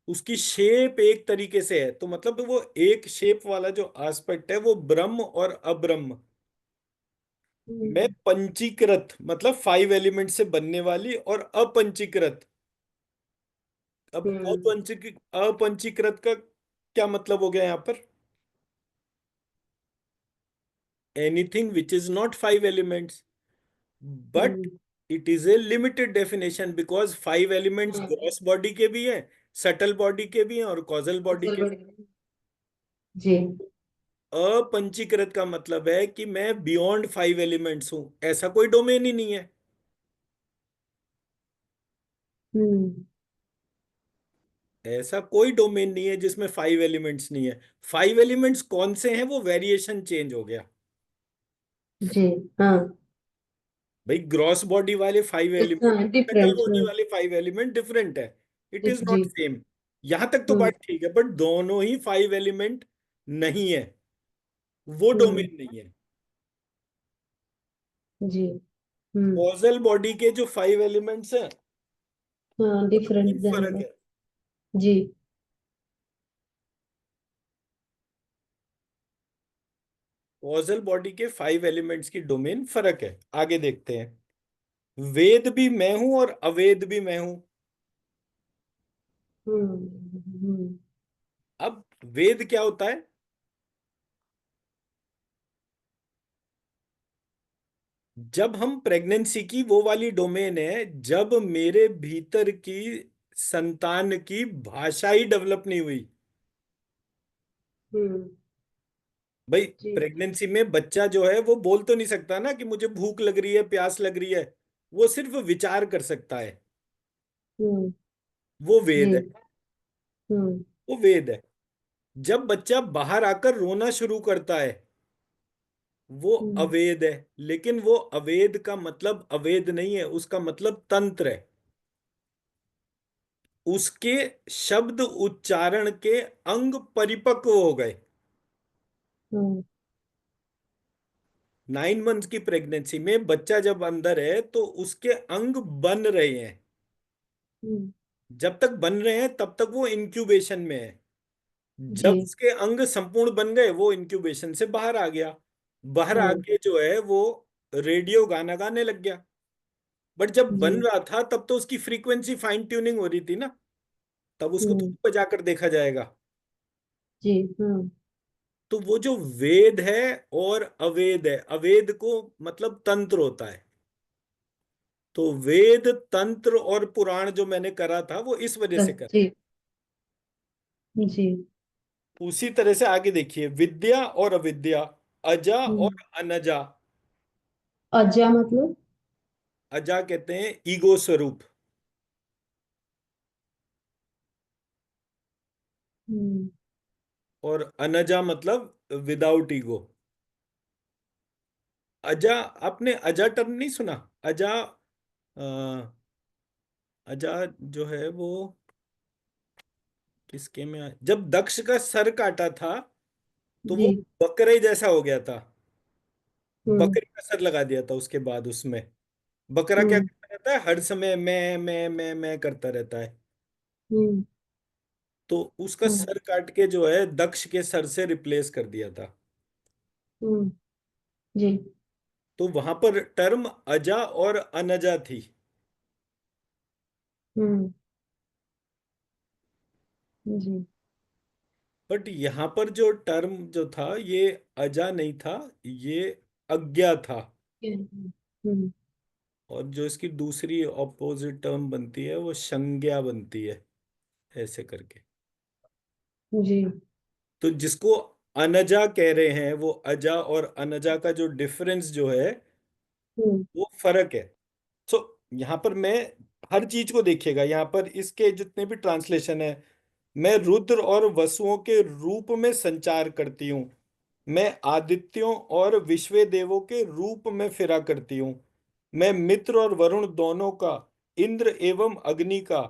उसकी शेप एक तरीके से है, तो मतलब वो एक शेप वाला जो एस्पेक्ट है वो ब्रह्म और अब्रह्म। मैं हम्म। पंचीकृत मतलब 5 एलिमेंट से बनने वाली, और अपंचीकृत। अब हम्म। अपंचीकृत का क्या मतलब हो गया यहाँ पर? Anything which is not 5 elements, but hmm. It is A limited definition because 5 elements हाँ, ग्रॉस बॉडी के भी हैं, सटल बॉडी के भी हैं और कॉजल बॉडी फसल के। बढ़ गई। जी। अपंचीकृत का मतलब है कि मैं बियॉन्ड 5 एलिमेंट्स हूं, ऐसा कोई डोमेन ही नहीं है। हम्म। ऐसा कोई डोमेन नहीं है जिसमें 5 एलिमेंट्स नहीं है। 5 एलिमेंट्स कौन से हैं वो वेरिएशन चेंज हो गया। जी। हाँ। भाई ग्रॉस बॉडी वाले 5 एलिमेंट, हाँ सकल डिफरेंट। बॉडी हाँ। वाले 5 एलिमेंट डिफरेंट है। इट इज जी। Not same. यहां तक तो हम्म। बात ठीक है, बट दोनों ही 5 एलिमेंट नहीं है, वो हम्म। डोमेन नहीं है। जी। हम्म। कॉजल बॉडी के जो 5 एलिमेंट्स हैं हाँ वो डिफरेंट डोमेन फर्क जाएगा। है। जी। कॉजल बॉडी के 5 एलिमेंट्स की डोमेन फर्क है। आगे देखते हैं, वेद भी मैं हूं और अवेद भी मैं हूं। हम्म। अब वेद क्या होता है? जब हम प्रेगनेंसी की वो वाली डोमेन है जब मेरे भीतर की संतान की भाषा ही डेवलप नहीं हुई। हम्म। भाई जी। प्रेगनेंसी में बच्चा जो है वो बोल तो नहीं सकता ना कि मुझे भूख लग रही है, प्यास लग रही है। वो सिर्फ विचार कर सकता है। हम्म। वो वेद जी। है। हम्म। वो वेद है। जब बच्चा बाहर आकर रोना शुरू करता है वो हम्म। अवेद है। लेकिन वो अवेद का मतलब अवेद नहीं है, उसका मतलब तंत्र है। उसके शब्द उच्चारण के अंग परिपक्व हो गए। हम्म। 9 मंथ्स की प्रेगनेंसी में बच्चा जब अंदर है तो उसके अंग बन रहे हैं। हम्म। जब तक बन रहे हैं तब तक वो इंक्यूबेशन में है। जब जी। उसके अंग संपूर्ण बन गए वो इंक्यूबेशन से बाहर आ गया। बाहर हाँ। आके जो है वो रेडियो गाना गाने लग गया। बट जब बन जी। रहा था तब तो उसकी फ्रीक्वेंसी फाइन ट्यूनिंग हो रही थी ना। तब उसको हम्म। तो बजाकर देखा जाएगा। जी। हाँ। तो वो जो वेद है और अवेद है, अवेद को मतलब तंत्र होता है। तो वेद तंत्र और पुराण जो मैंने करा था वो इस वजह से करा। जी। जी। उसी तरह से आगे देखिए, विद्या और अविद्या, अजा और हम्म। अनजा। अज्जा मतलब? अजा कहते हैं ईगो स्वरूप, हम्म। और अनजा मतलब विदाउट ईगो। अजा, आपने अजा टर्म नहीं सुना? अजा, अ, अजा जो है वो किसके में जब दक्ष का सर काटा था तो जी। वो बकरे जैसा हो गया था। हम्म। बकरी का सर लगा दिया था उसके बाद उसमें। बकरा क्या हम्म। करता रहता है, हर समय मैं करता रहता है। हम्म। तो उसका हाँ। सर काट के जो है दक्ष के सर से रिप्लेस कर दिया था। हम्म। जी। तो वहां पर टर्म अजा और अनजा थी। हम्म। जी। बट यहाँ पर जो टर्म जो था ये अजा नहीं था, ये अज्ञा था। हम्म। और जो इसकी दूसरी ऑपोजिट टर्म बनती है वो संज्ञा बनती है, ऐसे करके। जी। तो जिसको अनजा कह रहे हैं वो अजा और अनजा का जो डिफरेंस जो है हम्म। वो फर्क है। सो यहाँ पर मैं हर चीज को देखिएगा, यहाँ पर इसके जितने भी ट्रांसलेशन है, मैं रुद्र और वसुओं के रूप में संचार करती हूँ। मैं आदित्यों और विश्व देवों के रूप में फिरा करती हूँ। मैं मित्र और वरुण दोनों का, इंद्र एवं अग्नि का,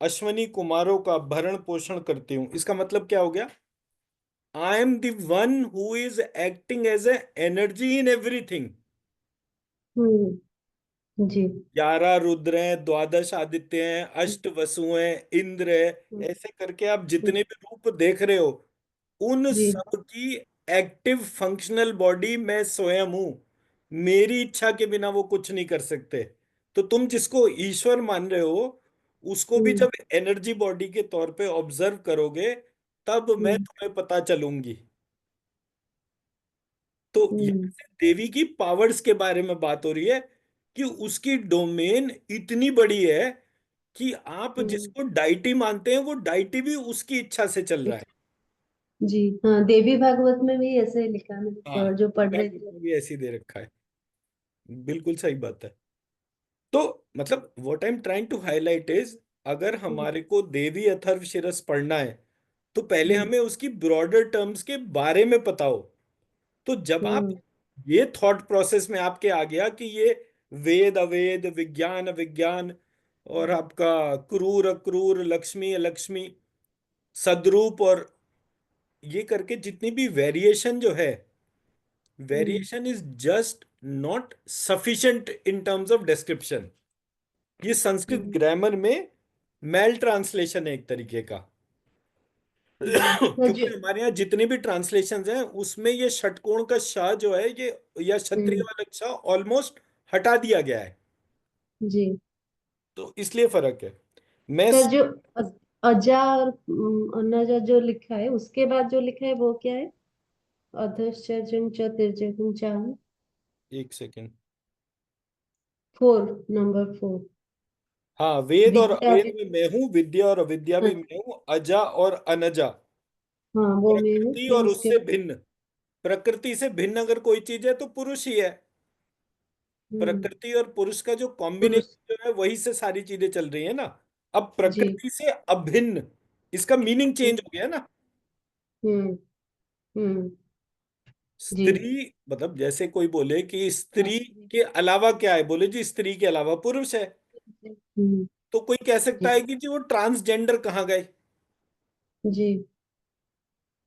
अश्वनी कुमारों का भरण पोषण करती हूँ। इसका मतलब क्या हो गया? I am the one who is acting as a energy in everything. Hmm. जी। 11 रुद्र हैं, द्वादश आदित्य हैं, अष्ट वसु हैं, इंद्र है, हम्म। ऐसे करके आप जितने भी रूप देख रहे हो उन जी। सब की एक्टिव फंक्शनल बॉडी मैं स्वयं हूं। मेरी इच्छा के बिना वो कुछ नहीं कर सकते। तो तुम जिसको ईश्वर मान रहे हो उसको भी हम्म। जब एनर्जी बॉडी के तौर पे ऑब्जर्व करोगे तब मैं हम्म। तुम्हें पता चलूंगी। तो यहाँ हम्म। से देवी की पावर्स के बारे में बात हो रही है कि उसकी डोमेन इतनी बड़ी है कि आप हम्म। जिसको डाइटी मानते हैं वो डाइटी भी उसकी इच्छा से चल रहा है। जी। हाँ, देवी भागवत में भी ऐसे लिखा है, हाँ, जो पढ़ रहे भागवत थे। में भी ऐसे ही दे रखा है। बिल्कुल सही बात है। तो मतलब what I am trying to highlight is, अगर हम्म। हमारे को देवी अथर्वशीरस पढ़ना है तो पहले हम्म। हमें उसकी ब्रॉडर टर्म्स के बारे में पता हो। तो जब आप हम्म। ये थॉट प्रोसेस में आपके आ गया कि ये वेद अवेद, विज्ञान अविज्ञान, और आपका क्रूर अक्रूर, लक्ष्मी अलक्ष्मी, सद्रूप, और ये करके जितनी भी वेरिएशन जो है, hmm. Variation is just not sufficient in terms of description. ये संस्कृत हम्म। ग्रामर में मेल ट्रांसलेशन है एक तरीके का। तो क्योंकि जो। हमारे यहाँ जितने भी ट्रांसलेशंस हैं उसमें ये षटकोण का शाह जो है ये, या क्षत्रिय हम्म। वाला शाह ऑलमोस्ट हटा दिया गया है। जी। तो इसलिए फर्क है। मैं सर, जो अजा और अनजा जो लिखा है, उसके बाद जो लिखा है वो क्या है? अधश्चर्जन च तिर्जकं चाहं। एक सेकेंड। 4, नंबर 4। हाँ, वेद और विद्या अवेद में मैं हूँ, विद्या और अविद्या हाँ। में मैं हूँ, अजा और अनजा। हाँ, वो मैं हूँ, प्रकृति फिर और उसके उससे बाद। भिन्न। प्रकृति से भिन्न अगर कोई चीज है तो पुरुष ही है। हम्म। प्रकृति और पुरुष का जो पुरुष। कॉम्बिनेशन जो है वही से सारी चीजें चल रही है ना। अब जी। प्रकृति से अभिन्न, इसका मीनिंग हम्म। चेंज हो गया ना। हम्म। हम्म। जी। स्त्री मतलब जैसे कोई बोले कि स्त्री शास्त्री। के अलावा क्या है, बोले जी स्त्री के अलावा पुरुष है। हम्म। तो कोई कह सकता जी। है कि जी वो ट्रांसजेंडर कहाँ गए। जी।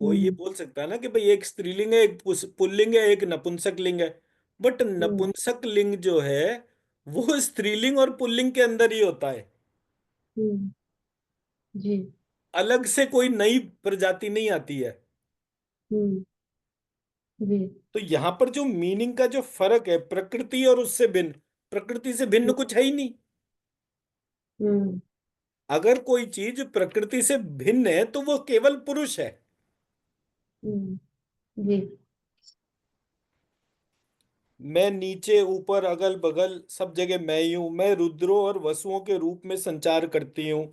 कोई ये हम्म। बोल सकता है ना कि भाई एक स्त्रीलिंग है, एक पुल्लिंग है, एक नपुंसक लिंग है। बट हम्म नपुंसक लिंग जो है वो स्त्रीलिंग और पुल्लिंग के अंदर ही होता है। हम्म जी। अलग से कोई नई प्रजाति नहीं आती है। हम्म जी। तो यहां पर जो मीनिंग का जो फर्क है, प्रकृति और उससे भिन्न, प्रकृति से भिन्न हम्म कुछ है ही नहीं। हम्म अगर कोई चीज प्रकृति से भिन्न है तो वो केवल पुरुष है। जी। मैं नीचे ऊपर अगल बगल सब जगह मैं ही हूं। मैं रुद्रों और वसुओं के रूप में संचार करती हूँ।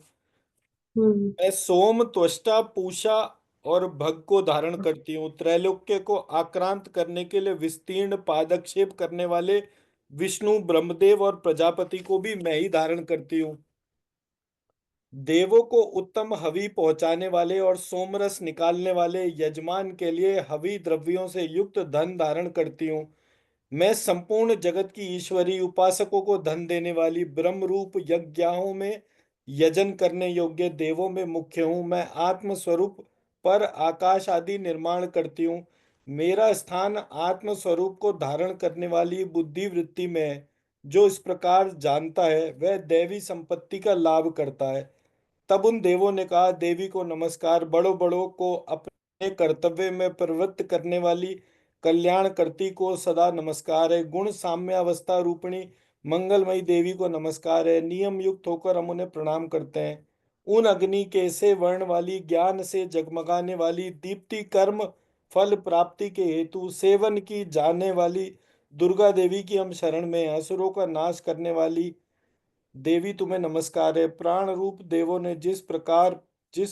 हम्म मैं सोम, त्वष्टा, पूषा और भग को धारण करती हूँ। त्रैलोक्य को आक्रांत करने के लिए विस्तीर्ण पादक्षेप करने वाले विष्णु, ब्रह्मदेव और प्रजापति को भी मैं ही धारण करती हूँ। देवों को उत्तम हवि पहुंचाने वाले और सोमरस निकालने वाले यजमान के लिए हवि द्रव्यों से युक्त धन धारण करती हूँ। मैं संपूर्ण जगत की ईश्वरी, उपासकों को धन देने वाली ब्रह्म रूप यज्ञों में यजन करने योग्य देवों में मुख्य हूँ। मैं आत्म स्वरूप पर आकाश आदि निर्माण करती हूँ। मेरा स्थान आत्म स्वरूप को धारण करने वाली बुद्धि वृत्ति में है। जो इस प्रकार जानता है वह दैवी संपत्ति का लाभ करता है। तब उन देवों ने कहा, देवी को नमस्कार। बड़ों बड़ों को अपने कर्तव्य में प्रवृत्त करने वाली कल्याण करती को सदा नमस्कार है। गुण साम्य अवस्था रूपिणी मंगलमयी देवी को नमस्कार है। नियम युक्त होकर हम उन्हें प्रणाम करते हैं। उन अग्नि के से वर्ण वाली, ज्ञान से जगमगाने वाली, दीप्ति कर्म फल प्राप्ति के हेतु सेवन की जाने वाली दुर्गा देवी की हम शरण में हैं। असुरों का नाश करने वाली देवी तुम्हें नमस्कार है। प्राण रूप देवों ने जिस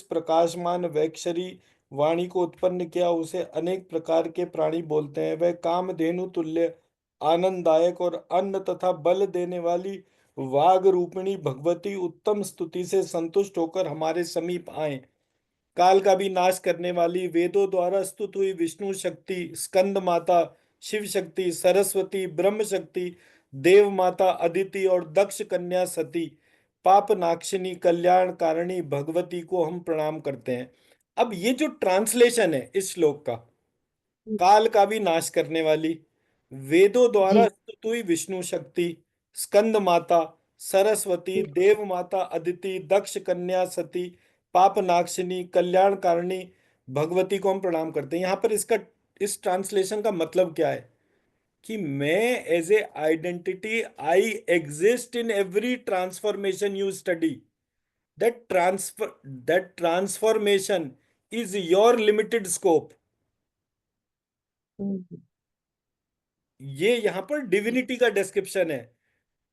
प्रकाशमान वैक्षरी वाणी को उत्पन्न किया उसे अनेक प्रकार के प्राणी बोलते हैं। वह कामधेनु तुल्य आनंददायक और अन्न तथा बल देने वाली वाग रूपिणी भगवती उत्तम स्तुति से संतुष्ट होकर हमारे समीप आए। काल का भी नाश करने वाली, वेदों द्वारा स्तुत हुई विष्णु शक्ति, स्कंद माता शिव शक्ति, सरस्वती ब्रह्म शक्ति, देव माता अदिति और दक्ष कन्या सती, पाप नाक्षिणी कल्याण कारिणी भगवती को हम प्रणाम करते हैं। अब ये जो ट्रांसलेशन है इस श्लोक का, काल का भी नाश करने वाली, वेदों द्वारा जी। स्तुत हुई विष्णु शक्ति, स्कंद माता सरस्वती, देव माता अदिति, दक्ष कन्या सती, पाप नाशिनी कल्याणकारिणी भगवती को हम प्रणाम करते हैं। यहाँ पर इसका, इस ट्रांसलेशन का मतलब क्या है कि मैं as a identity I exist in every transformation you study. That transformation is your limited scope. Hmm ये यहाँ पर डिविनिटी का डिस्क्रिप्शन है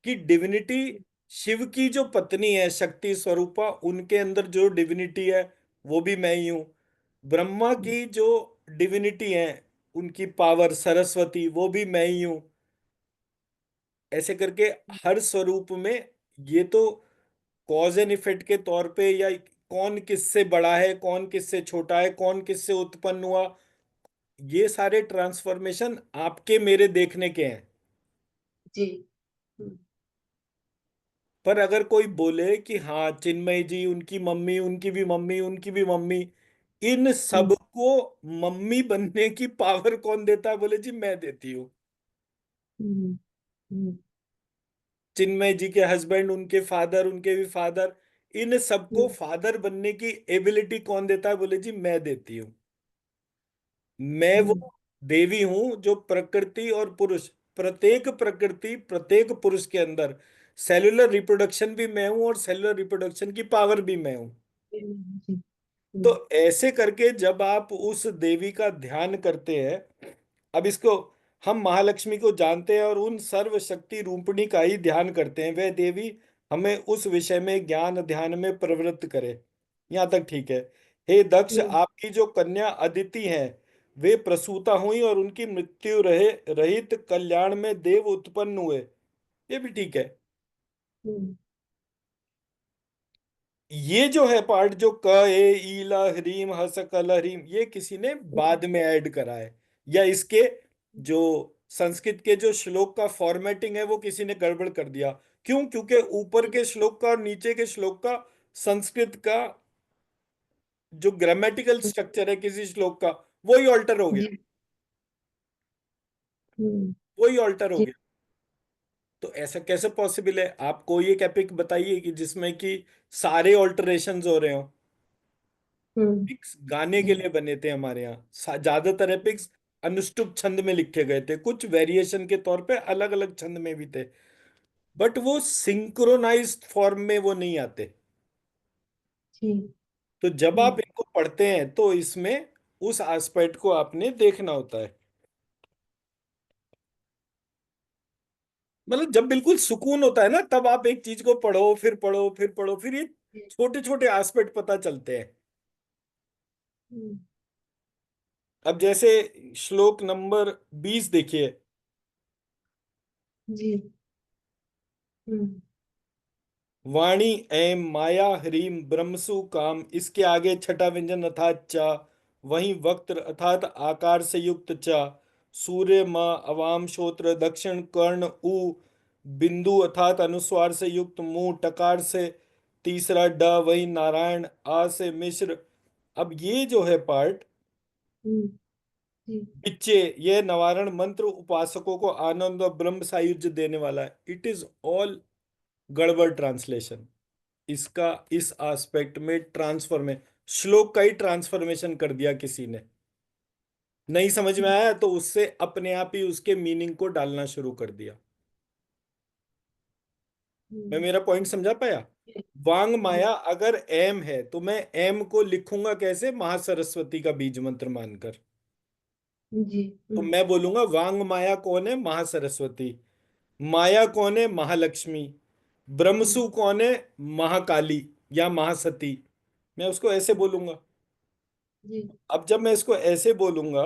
कि डिविनिटी, शिव की जो पत्नी है शक्ति स्वरूपा, उनके अंदर जो डिविनिटी है वो भी मैं ही हूँ। ब्रह्मा की जो डिविनिटी है, उनकी पावर सरस्वती, वो भी मैं ही हूँ। ऐसे करके हर स्वरूप में, ये तो कॉज एंड इफेक्ट के तौर पे, या कौन किससे बड़ा है कौन किससे छोटा है, कौन किससे उत्पन्न हुआ, ये सारे ट्रांसफॉर्मेशन आपके मेरे देखने के हैं। जी। हम्म पर अगर कोई बोले कि हाँ चिन्मय जी, उनकी मम्मी, उनकी भी मम्मी, उनकी भी मम्मी, इन हम्म सबको मम्मी बनने की पावर कौन देता है? बोले जी मैं देती हूँ। हम्म हम्म चिन्मय जी के हस्बैंड, उनके फादर, उनके भी फादर, इन सबको हम्म फादर बनने की एबिलिटी कौन देता है? बोले जी मैं देती हूँ। मैं वो हम्म देवी हूं जो प्रकृति और पुरुष, प्रत्येक प्रकृति प्रत्येक पुरुष के अंदर सेलुलर रिप्रोडक्शन भी मैं हूं और सेलुलर रिप्रोडक्शन की पावर भी मैं हूं। जी। तो ऐसे करके जब आप उस देवी का ध्यान करते हैं, अब इसको हम महालक्ष्मी को जानते हैं और उन सर्वशक्ति रूपिणी का ही ध्यान करते हैं, वह देवी हमें उस विषय में ज्ञान ध्यान में प्रवृत्त करे। यहाँ तक ठीक है। हे दक्ष, हम्म आपकी जो कन्या अदिति है वे प्रसूता हुई और उनकी मृत्यु रहे रहित कल्याण में देव उत्पन्न हुए, ये भी ठीक है। हम्म ये जो है पार्ट, जो क ए ईला ह्रीम हस कल ह्रीम, ये किसी ने बाद में ऐड करा है, या इसके जो संस्कृत के जो श्लोक का फॉर्मेटिंग है वो किसी ने गड़बड़ कर दिया। क्यों? क्योंकि ऊपर के श्लोक का और नीचे के श्लोक का संस्कृत का जो ग्रामेटिकल स्ट्रक्चर है किसी श्लोक का, वो ही ऑल्टर हो गया। जी। हम्म कोई ऑल्टर हो जी। गया। तो ऐसा कैसे पॉसिबल है? आप कोई एक एपिक बताइए कि जिसमें कि सारे ऑल्टरेशंस हो रहे हो। हम्म। एपिक्स गाने के जी। लिए बने थे हमारे यहाँ। ज्यादातर एपिक्स अनुष्टुप छंद में लिखे गए थे, कुछ वेरिएशन के तौर पे अलग अलग छंद में भी थे, बट वो सिंक्रोनाइज्ड फॉर्म में वो नहीं आते। जी। तो जब आप हम्म। इनको पढ़ते हैं तो इसमें उस एस्पेक्ट को आपने देखना होता है। मतलब जब बिल्कुल सुकून होता है ना, तब आप एक चीज को पढ़ो, फिर पढ़ो, फिर पढ़ो, फिर ये जी। छोटे छोटे एस्पेक्ट पता चलते हैं। हम्म। अब जैसे श्लोक नंबर 20 देखिए। जी। हम्म। वाणी ऐं माया ह्रीम ब्रह्मसु काम, इसके आगे छठा व्यंजन अर्थात चा। वहीं वक्त्र अर्थात आकार से युक्त चा। सूर्य माँ अवाम श्रोत्र दक्षिण कर्ण उ। बिंदु अर्थात अनुस्वार से युक्त मुंह टकार से। तीसरा ड, वही नारायण आ से मिश्र। अब ये जो है पार्ट हम्म। जी। बिच्चे, ये नवारण मंत्र उपासकों को आनंद और ब्रह्म सायुज्य देने वाला है। इट इज ऑल गड़बड़ ट्रांसलेशन। इसका इस एस्पेक्ट में ट्रांसफॉर्मे श्लोक का ही ट्रांसफॉर्मेशन कर दिया किसी ने। नहीं समझ में आया तो उससे अपने आप ही उसके मीनिंग को डालना शुरू कर दिया। मैं हम्म। मेरा पॉइंट समझा पाया? वांग जी। माया अगर एम है तो मैं एम को लिखूंगा कैसे? महासरस्वती का बीज मंत्र मानकर। जी। तो मैं बोलूंगा वांग माया कौन है? महासरस्वती। माया कौन है? महालक्ष्मी। हम्म। ब्रह्मसु कौन है? महाकाली या महासती। मैं उसको ऐसे बोलूंगा। जी। अब जब मैं इसको ऐसे बोलूंगा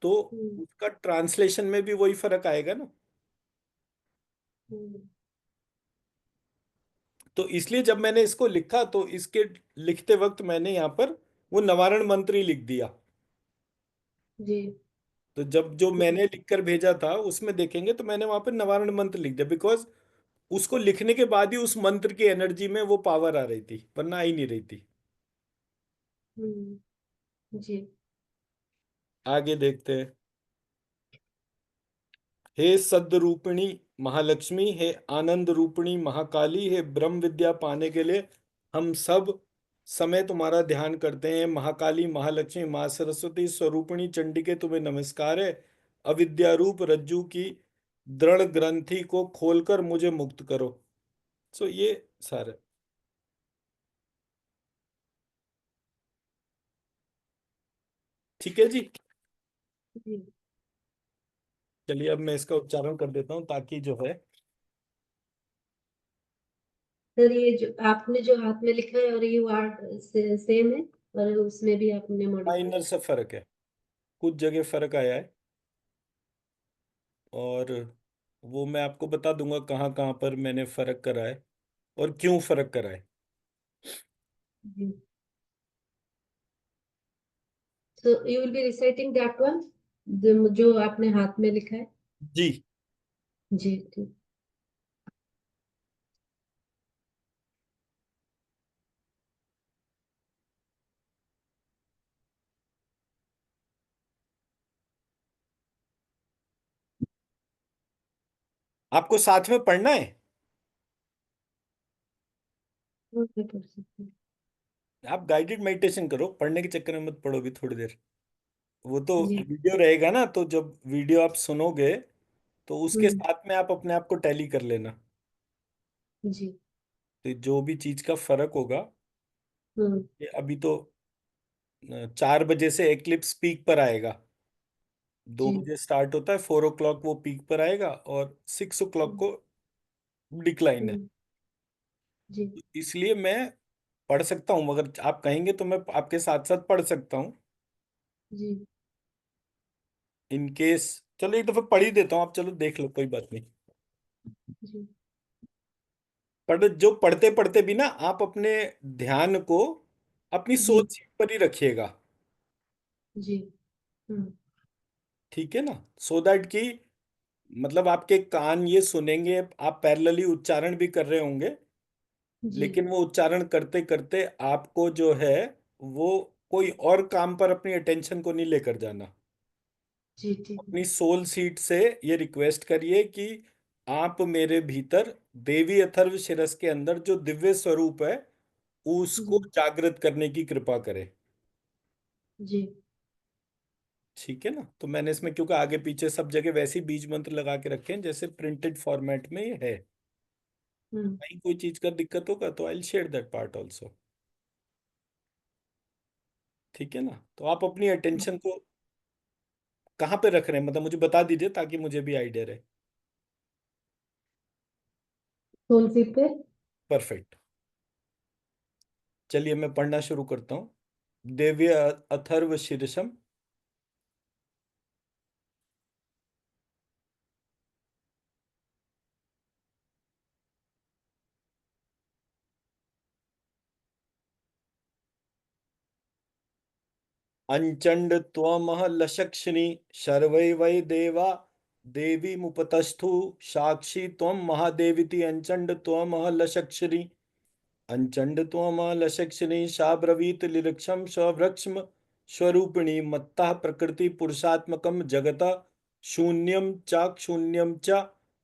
तो हम्म। उसका ट्रांसलेशन में भी वही फर्क आएगा ना। हम्म। तो इसलिए जब मैंने इसको लिखा तो इसके लिखते वक्त मैंने यहाँ पर वो नवारण मंत्र ही लिख दिया। जी। तो जब जो हम्म। मैंने लिखकर भेजा था उसमें देखेंगे तो मैंने वहां पर नवारण मंत्र लिख दिया, बिकॉज उसको लिखने के बाद ही उस मंत्र की एनर्जी में वो पावर आ रही थी, वरना आ ही नहीं रही थी। जी। आगे देखते हैं। हे सद्य रूपिणी महालक्ष्मी, हे आनंद रूपिणी महाकाली, हे ब्रह्म विद्या पाने के लिए हम सब समय तुम्हारा ध्यान करते हैं। महाकाली महालक्ष्मी माँ सरस्वती स्वरूपिणी चंडिके तुम्हें नमस्कार है। अविद्या रूप रज्जु की दृढ़ ग्रंथि को खोलकर मुझे मुक्त करो। सो ये सारा। ठीक है जी। जी। चलिए अब मैं इसका उच्चारण कर देता हूँ ताकि जो है सर ये जो आपने जो हाथ में लिखा है और ये वर्ड सेम है, और उसमें भी आपने मॉडिफाई? माइनर सा फर्क है, कुछ जगह फर्क आया है। और वो मैं आपको बता दूंगा कहाँ कहाँ पर मैंने फर्क करा है और क्यों फर्क करा है। जी। So you will be reciting that one, जो आपने हाथ में लिखा है? जी। जी ठीक। आपको साथ में पढ़ना है। ओके, कर सकते हैं। आप गाइडेड मेडिटेशन करो, पढ़ने के चक्कर में मत पढ़ो भी थोड़ी देर। वो तो जी। वीडियो रहेगा ना, तो जब वीडियो आप सुनोगे तो उसके हम्म। साथ में आप अपने आप को टैली कर लेना। जी। तो जो भी चीज का फर्क होगा, हम्म। ये अभी तो 4 बजे से एक्लिप्स पीक पर आएगा। दो जी। बजे स्टार्ट होता है, 4 o'clock वो पीक पर आएगा और 6 o'clock हम्म। को डिक्लाइन है। हम्म। जी। इसलिए मैं पढ़ सकता हूँ, मगर आप कहेंगे तो मैं आपके साथ साथ पढ़ सकता हूँ जी। In case. चलो एक दफा पढ़ ही देता हूँ, आप चलो देख लो, कोई बात नहीं। जी। पर जो पढ़ते पढ़ते भी ना आप अपने ध्यान को अपनी जी। सोच पर ही रखिएगा। जी। हम्म। ठीक है ना? सो दैट कि मतलब आपके कान ये सुनेंगे, आप पैरेलली उच्चारण भी कर रहे होंगे, जी। लेकिन वो उच्चारण करते करते आपको जो है वो कोई और काम पर अपनी अटेंशन को नहीं लेकर जाना। जी ठीक है। अपनी सोल सीट से ये रिक्वेस्ट करिए कि आप मेरे भीतर देवी अथर्व शिरस के अंदर जो दिव्य स्वरूप है उसको जी। जागृत करने की कृपा करें। जी। ठीक है ना? तो मैंने इसमें क्योंकि आगे पीछे सब जगह वैसे ही बीज मंत्र लगा के रखे हैं जैसे प्रिंटेड फॉर्मेट में ये है। हम्म। कहीं कोई चीज का दिक्कत होगा तो I share that part also. ठीक है ना? तो आप अपनी अटेंशन को कहाँ पे रख रहे हैं, मतलब मुझे बता दीजिए ताकि मुझे भी आइडिया रहे। तुलसी पे। परफेक्ट। चलिए मैं पढ़ना शुरू करता हूँ। देव्य अथर्व शीर्षम अंचंड त्वमः लशक्षिणी शर्वै वै देवा देवी मुपतस्थु साक्षी त्वं महादेवीति अंचंड त्वमः लशक्षिणी अंचंड त्वमः लशक्षिणी शाब्रवीत लिलक्षम स्ववृक्ष्म स्वरूपिणी मत्तः प्रकृति पुरुषात्मकं जगत शून्यं चाक्षून्यं च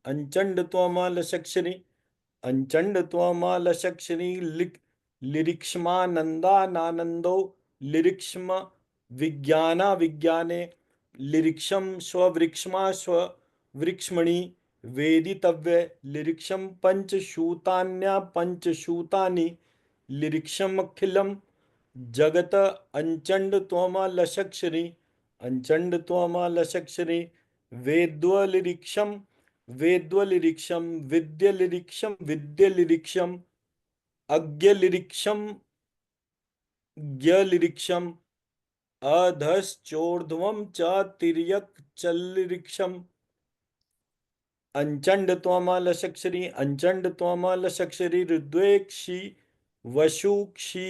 अंचंड त्वमः लशक्षिणी अंचंड त्वमलशक्षिणी लिरिक्ष्मानंदानंदो लिरिक्ष्म विज्ञाना विज्ञाने लिरिक्षम स्ववृक्ष्मा स्ववृक्ष्मणि वेदितव्य लिरिक्षम पंचशूतान्या पंचशूतानि लिरिक्षमखिलम जगत अंचंड त्वमलशक्षिणी अंचंड त्वमलशक्षिणी वेद्वलिरिक्षम वेद्वलिरिक्षम विद्यलिरिक्षम विद्यलिरिक्षम अज्ञलिरिक्षम ज्ञलिरिक्षम अधश्चोर्ध्वं च तिर्यक् चल्लिरिक्षम अंचंड त्वमलशक्षरी अंचंड त्वमलशक्षरी रुद्वेक्षी वशुक्षी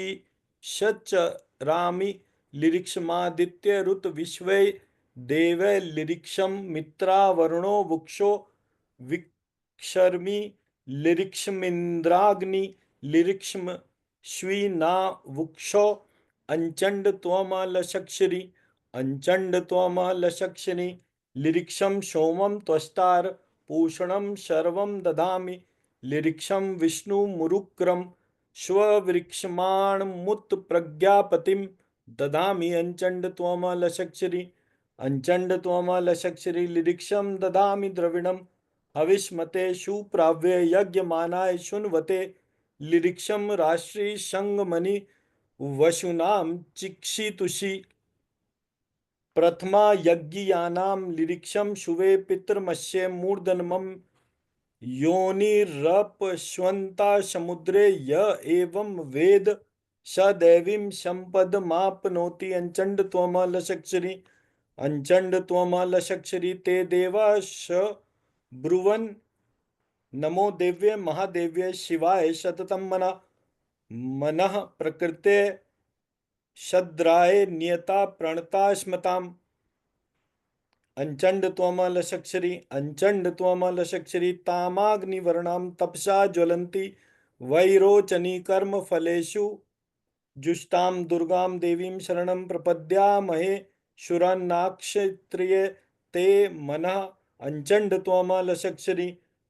शच रामि लिरिक्षमादित्य रुत विश्वे देव लिरिक्षम मित्रा वरुणो वुक्षो विक्षर्मि लिरिक्षमिन्द्राग्नि लिरिक्षम श्वीना वुक्षो अंचंड त्वमलशक्षरी अंचंड त्वमलशक्षिणी लिरिक्षम सोमं त्वष्टार पूषणं शर्वं ददामि लिरिक्षं विष्णुमुरुक्रम स्ववृक्षमाणमुत प्रज्ञापतिं ददामि अंचंड त्वमलशक्षरी अंचंड त्वमलशक्षरी लिरिक्षं ददामि द्रविणं हविष्मते सुप्राव्य यज्ञमानाय शुन्वते लिरिक्षं राष्ट्री संगमनि वशूनां चिक्षितुषि प्रथमा यज्ञियानां लिरिक्षं शुवे पितृमस्य मूर्धन्यम् योनिरपश्वन्ता समुद्रे य एवं वेद स दैवीं सम्पदमाप्नोति अंचण्ड त्वमलशक्षरी अंचण्ड त्वमलशक्षरी ते देवा स ब्रुवन् नमो देव्ये महादेव्ये शिवाय सततं मनः प्रकृते शद्राय नियता प्रणता स्मताम् अंचंड त्वमलशक्षरी अंचंड त्वमलशक्षरी तामाग्निवर्णां तपसा ज्वलन्ति वैरोचनी कर्म फलेषु जुष्टां दुर्गां देवीं शरणं प्रपद्यामहे शुरान्नाक्षत्रिये ते मनः अंचंड त्वमलशक्षरी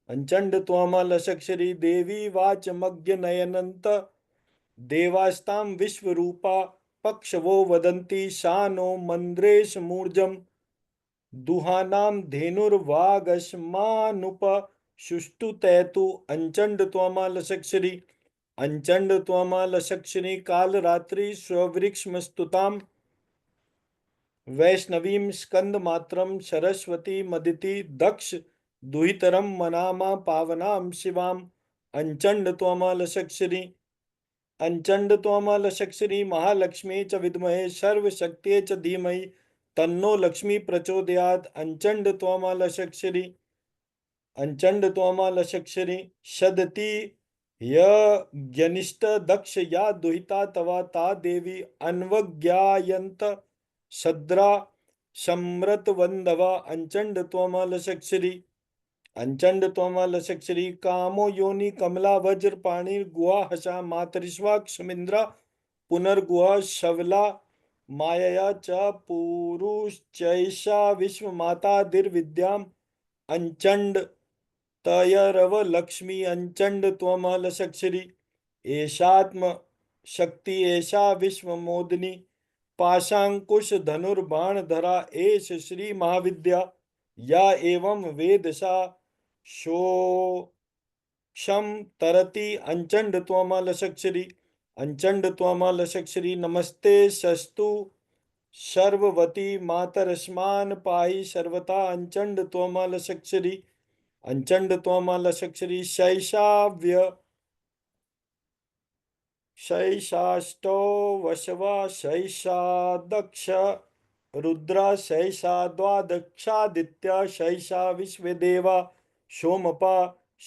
अंचंड त्वमलशक्षरी देवी वाचमज्ञनयनन्त देवास्तां विश्वरूपा पक्षवो वदन्ति सा नो मन्द्रेश मूर्जम् दुहानां धेनुर्वागस्मानुप सुष्टुतैतु अंचंड त्वमलशक्षरी अंचंड त्वमलशक्षिणी कालरात्रि स्ववृक्षमस्तुतां वैष्णवीं स्कंदमात्रं सरस्वती मदिति दक्ष दुहितरं मनामा पावनां शिवाम् अंचंड त्वमलशक्षरी अंचंड त्वमलशक्षरी महालक्ष्मी च विद्महे सर्वशक्त्यै च धीमहि तन्नो लक्ष्मी प्रचोदयात् अंचंड त्वमलशक्षरी अंचंड त्वमलशक्षरी शदति यज्ञनिष्ठ दक्ष या दुहिता तवा ता देवी अन्वज्ञायन्त सद्रा सम्रतवन्धवा अंचंड त्वमलशक्षरी अंचंड त्वमलशक्षरी कामो योनि कमला वज्रपाणि गुहा हसा मातरिश्वा क्षमिंद्रा पुनर्गुहा शवला मायया च पुरुश्चैषा विश्वमातादिर्विद्याम् अंचंड तयरव लक्ष्मी अंचंड त्वमलशक्षरी एषात्म शक्ति एषा विश्वमोदिनी पाशांकुश धनुर्बाण धरा एष श्री महाविद्या या एवं वेद सा क्षम तरति अंचंड त्वमलशक्षरी अंचंड त्वमलशक्षरी नमस्ते शस्तु सर्ववती मातरस्मान् पाहि सर्वथा अंचंड त्वमलशक्षरी अंचंड त्वमलशक्षरी शैशाव्य शैशाष्टौ वशवा शैषादक्ष रुद्रा शैषा द्वादक्षादित्या शैषा विश्वदेवा सोमपा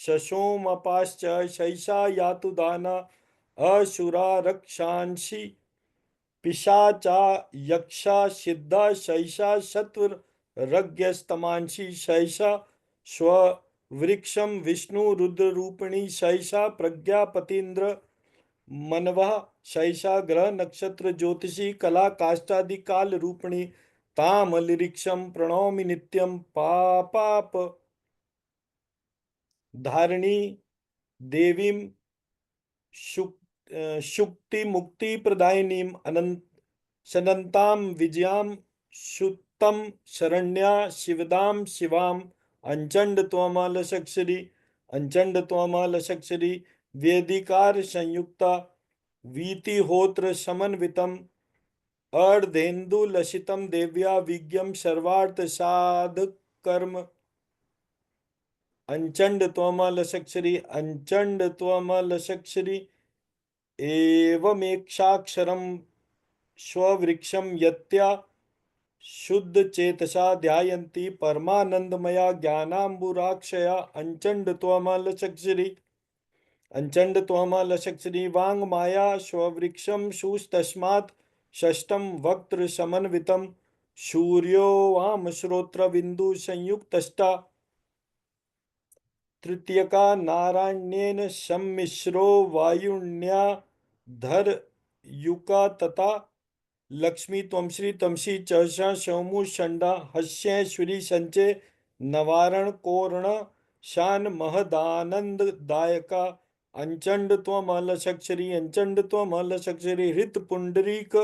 शशोमपाश्च शैषा यातु दाना असुरा रक्षांसि पिशाचा यक्षा सिद्धा शैषा शत्रुरज्ञस्तमांसि शैषा स्ववृक्षं विष्णु रुद्र रूपिणी शैषा प्रज्ञापतीन्द्र मनवः शैषा ग्रह नक्षत्र ज्योतिषी कला काष्ठादि काल रूपिणी तामलिरिक्षं प्रणौमि नित्यं पापाप धारिणी देवीं शुक्ति मुक्ति प्रदायिनीं अनंत सदन्तां विजयां शुद्धं शरण्या शिवदां शिवां अंचंड त्वमलशक्षरी अंचंड त्वमलशक्षरी वेदिकार संयुक्ता वीतिहोत्र समन्वितम् अर्धेन्दुलसितं देव्या विज्ञं सर्वार्थ साधकर्म अंचंड त्वमलशक्षरी अंचंड त्वमलशक्षरी एवमेक्षाक्षरं स्ववृक्षं यत्या शुद्ध चेतसा ध्यायन्ति परमानंदमया ज्ञानांबुराक्षया अंचंड त्वमलशक्षरी अंचंड त्वमलशक्षरी वांग माया स्ववृक्षं शुस्तस्मात् षष्ठं वक्त्र समन्वितं सूर्यो वाम श्रोत्र बिंदु संयुक्तष्टा तृतीयका नारायण्येन सम्मिश्रो वायुण्या धर युका तथा लक्ष्मी त्वमश्री तमसी चषा सौमु षंडा हस्यश्वरी संचय नवारण कोर्ण शान महदानंददायका अंचंड त्वमलशक्षरी अंचंड त्वमलशक्षरी हृत पुंडरीक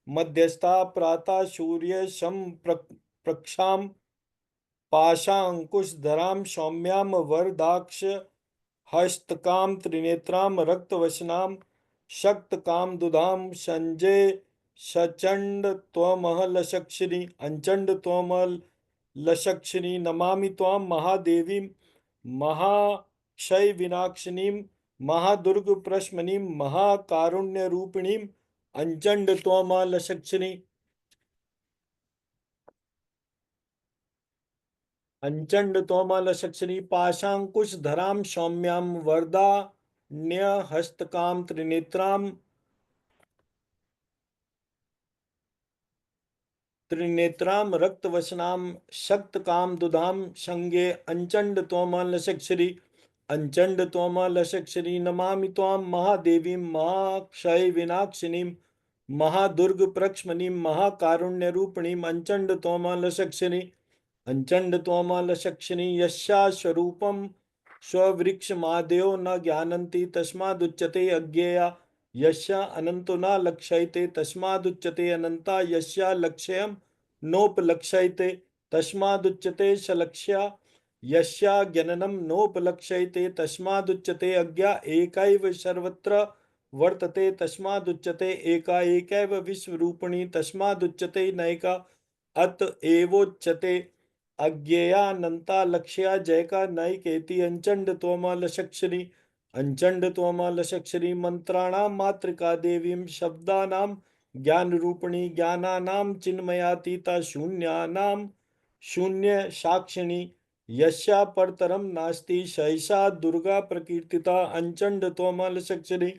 मध्यस्था प्राता सूर्य सम प्रक्षाम पाशांकुशधरां सौम्यां वरदाक्ष हस्तकां त्रिनेत्रां रक्तवसनां शक्तकामदुधां संजय सचंड त्वमहलशक्षरी अंचंड त्वमलशक्षरी नमामि त्वां महादेवीं महाक्षयविनाशिनीं महादुर्गप्रशमनीं महाकारुण्यरूपिणीं अंचंड त्वमलशक्षरी अंचंड तोमलशक्षरी पाशांकुशधरां सौम्यां वरदान्यहस्तकां त्रिनेत्रां रक्तवसनां शक्तकामदुधां संगे अंचंड तोमलशक्षरी अंचंड तोमलशक्षरी नमामि त्वां महादेवीं महाक्षयविनाशिनीं महादुर्गप्रक्ष्मणीं महाकारुण्यरूपिणीं अंचंड तोमलशक्षरी अंचंड त्वमलशक्षिणी यस्या स्वरूपं स्ववृक्षमादयो न ज्ञानन्ति तस्मादुच्यते अज्ञेया यस्या अनंतो न लक्ष्यते तस्मादुच्यते अनंता यस्या लक्ष्यं नोपलक्ष्यते तस्मादुच्यते सलक्ष्या यस्या ज्ञाननं नोपलक्ष्यते तस्मादुच्यते अज्ञा एकैव सर्वत्र वर्तते तस्मादुच्यते एका एकैव विश्वरूपिणी तस्मादुच्यते नैका अत एवोच्यते अज्ञेयानंता लक्ष्या जयका नैकेति अंचंड त्वमलशक्षरी अंचंड त्वमलशक्षरी मंत्राणां मातृका देवीं शब्दानां ज्ञानरूपिणी ज्ञानानां चिन्मयातीता शून्यानां शून्य साक्षिणी यस्या परतरं नास्ति सैषा दुर्गा प्रकीर्तिता अंचंड त्वमलशक्षरी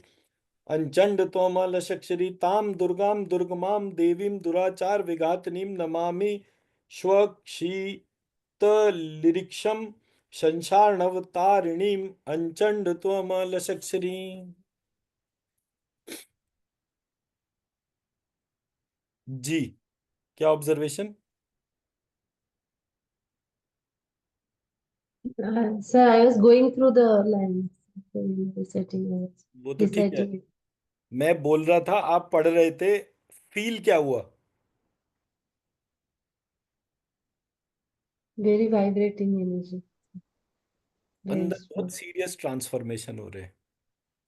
अंचंड तोमलशक्षरी तां दुर्गां दुर्गमां देवीं दुराचार विघातिनीं नमामि स्वक्षितलिरिक्षं संसारनवतारिणीं अंचंड त्वमलशक्षरी। जी, क्या observation? Sir, I was going through the lines. Reciting, I was वो तो ठीक है, reciting it. मैं बोल रहा था आप पढ़ रहे थे, फील क्या हुआ? Very vibrating energy. अंदर Raised बहुत from. सीरियस ट्रांसफॉर्मेशन हो रहे हैं,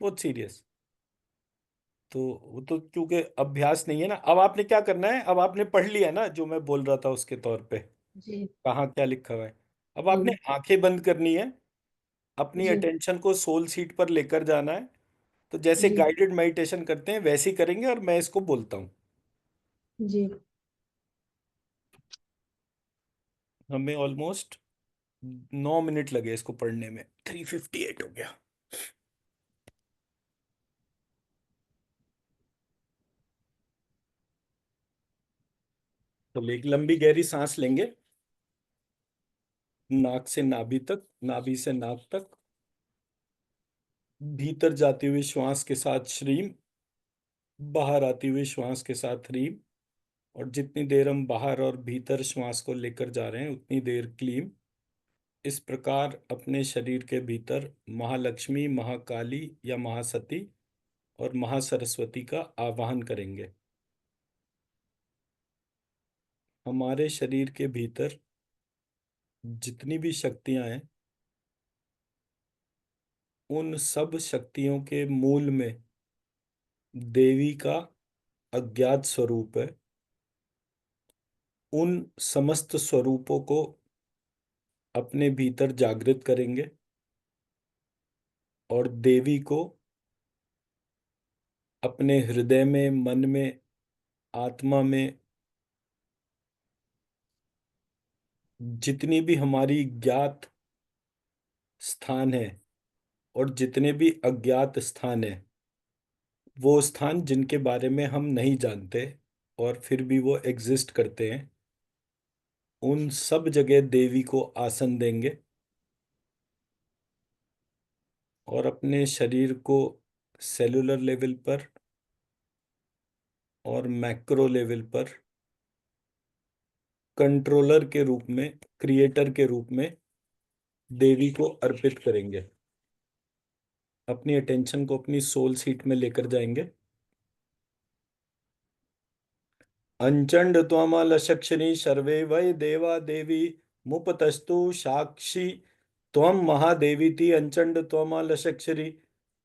बहुत सीरियस। तो वो तो क्योंकि अभ्यास नहीं है ना। अब आपने क्या करना है, अब आपने पढ़ लिया ना जो मैं बोल रहा था उसके तौर पे, जी। कहाँ क्या लिखा हुआ है। अब आपने हम्म। आंखें बंद करनी है, अपनी जी। अटेंशन को सोल सीट पर लेकर जाना है। तो जैसे जी। गाइडेड मेडिटेशन करते हैं वैसे ही करेंगे, और मैं इसको बोलता हूँ। जी। हमें ऑलमोस्ट 9 मिनट लगे इसको पढ़ने में, 3:58 हो गया। तो एक लंबी गहरी सांस लेंगे, नाक से नाभि तक, नाभि से नाक तक, भीतर जाते हुए श्वास के साथ श्रीम, बाहर आते हुए श्वास के साथ ह्रीम। और जितनी देर हम बाहर और भीतर श्वास को लेकर जा रहे हैं उतनी देर क्लीम। इस प्रकार अपने शरीर के भीतर महालक्ष्मी, महाकाली या महासती और महासरस्वती का आवाहन करेंगे। हमारे शरीर के भीतर जितनी भी शक्तियां हैं, उन सब शक्तियों के मूल में देवी का अज्ञात स्वरूप है। उन समस्त स्वरूपों को अपने भीतर जागृत करेंगे और देवी को अपने हृदय में, मन में, आत्मा में, जितनी भी हमारी ज्ञात स्थान है और जितने भी अज्ञात स्थान है, वो स्थान जिनके बारे में हम नहीं जानते और फिर भी वो एग्जिस्ट करते हैं, उन सब जगह देवी को आसन देंगे। और अपने शरीर को सेलुलर लेवल पर और मैक्रो लेवल पर कंट्रोलर के रूप में, क्रिएटर के रूप में देवी को अर्पित करेंगे। अपनी अटेंशन को अपनी सोल सीट में लेकर जाएंगे। अंचंड त्वमलशक्षिणी सर्वे वै देवा देवी मुपतस्तु साक्षी त्वं महादेवीति अंचंड त्वमलशक्षरी।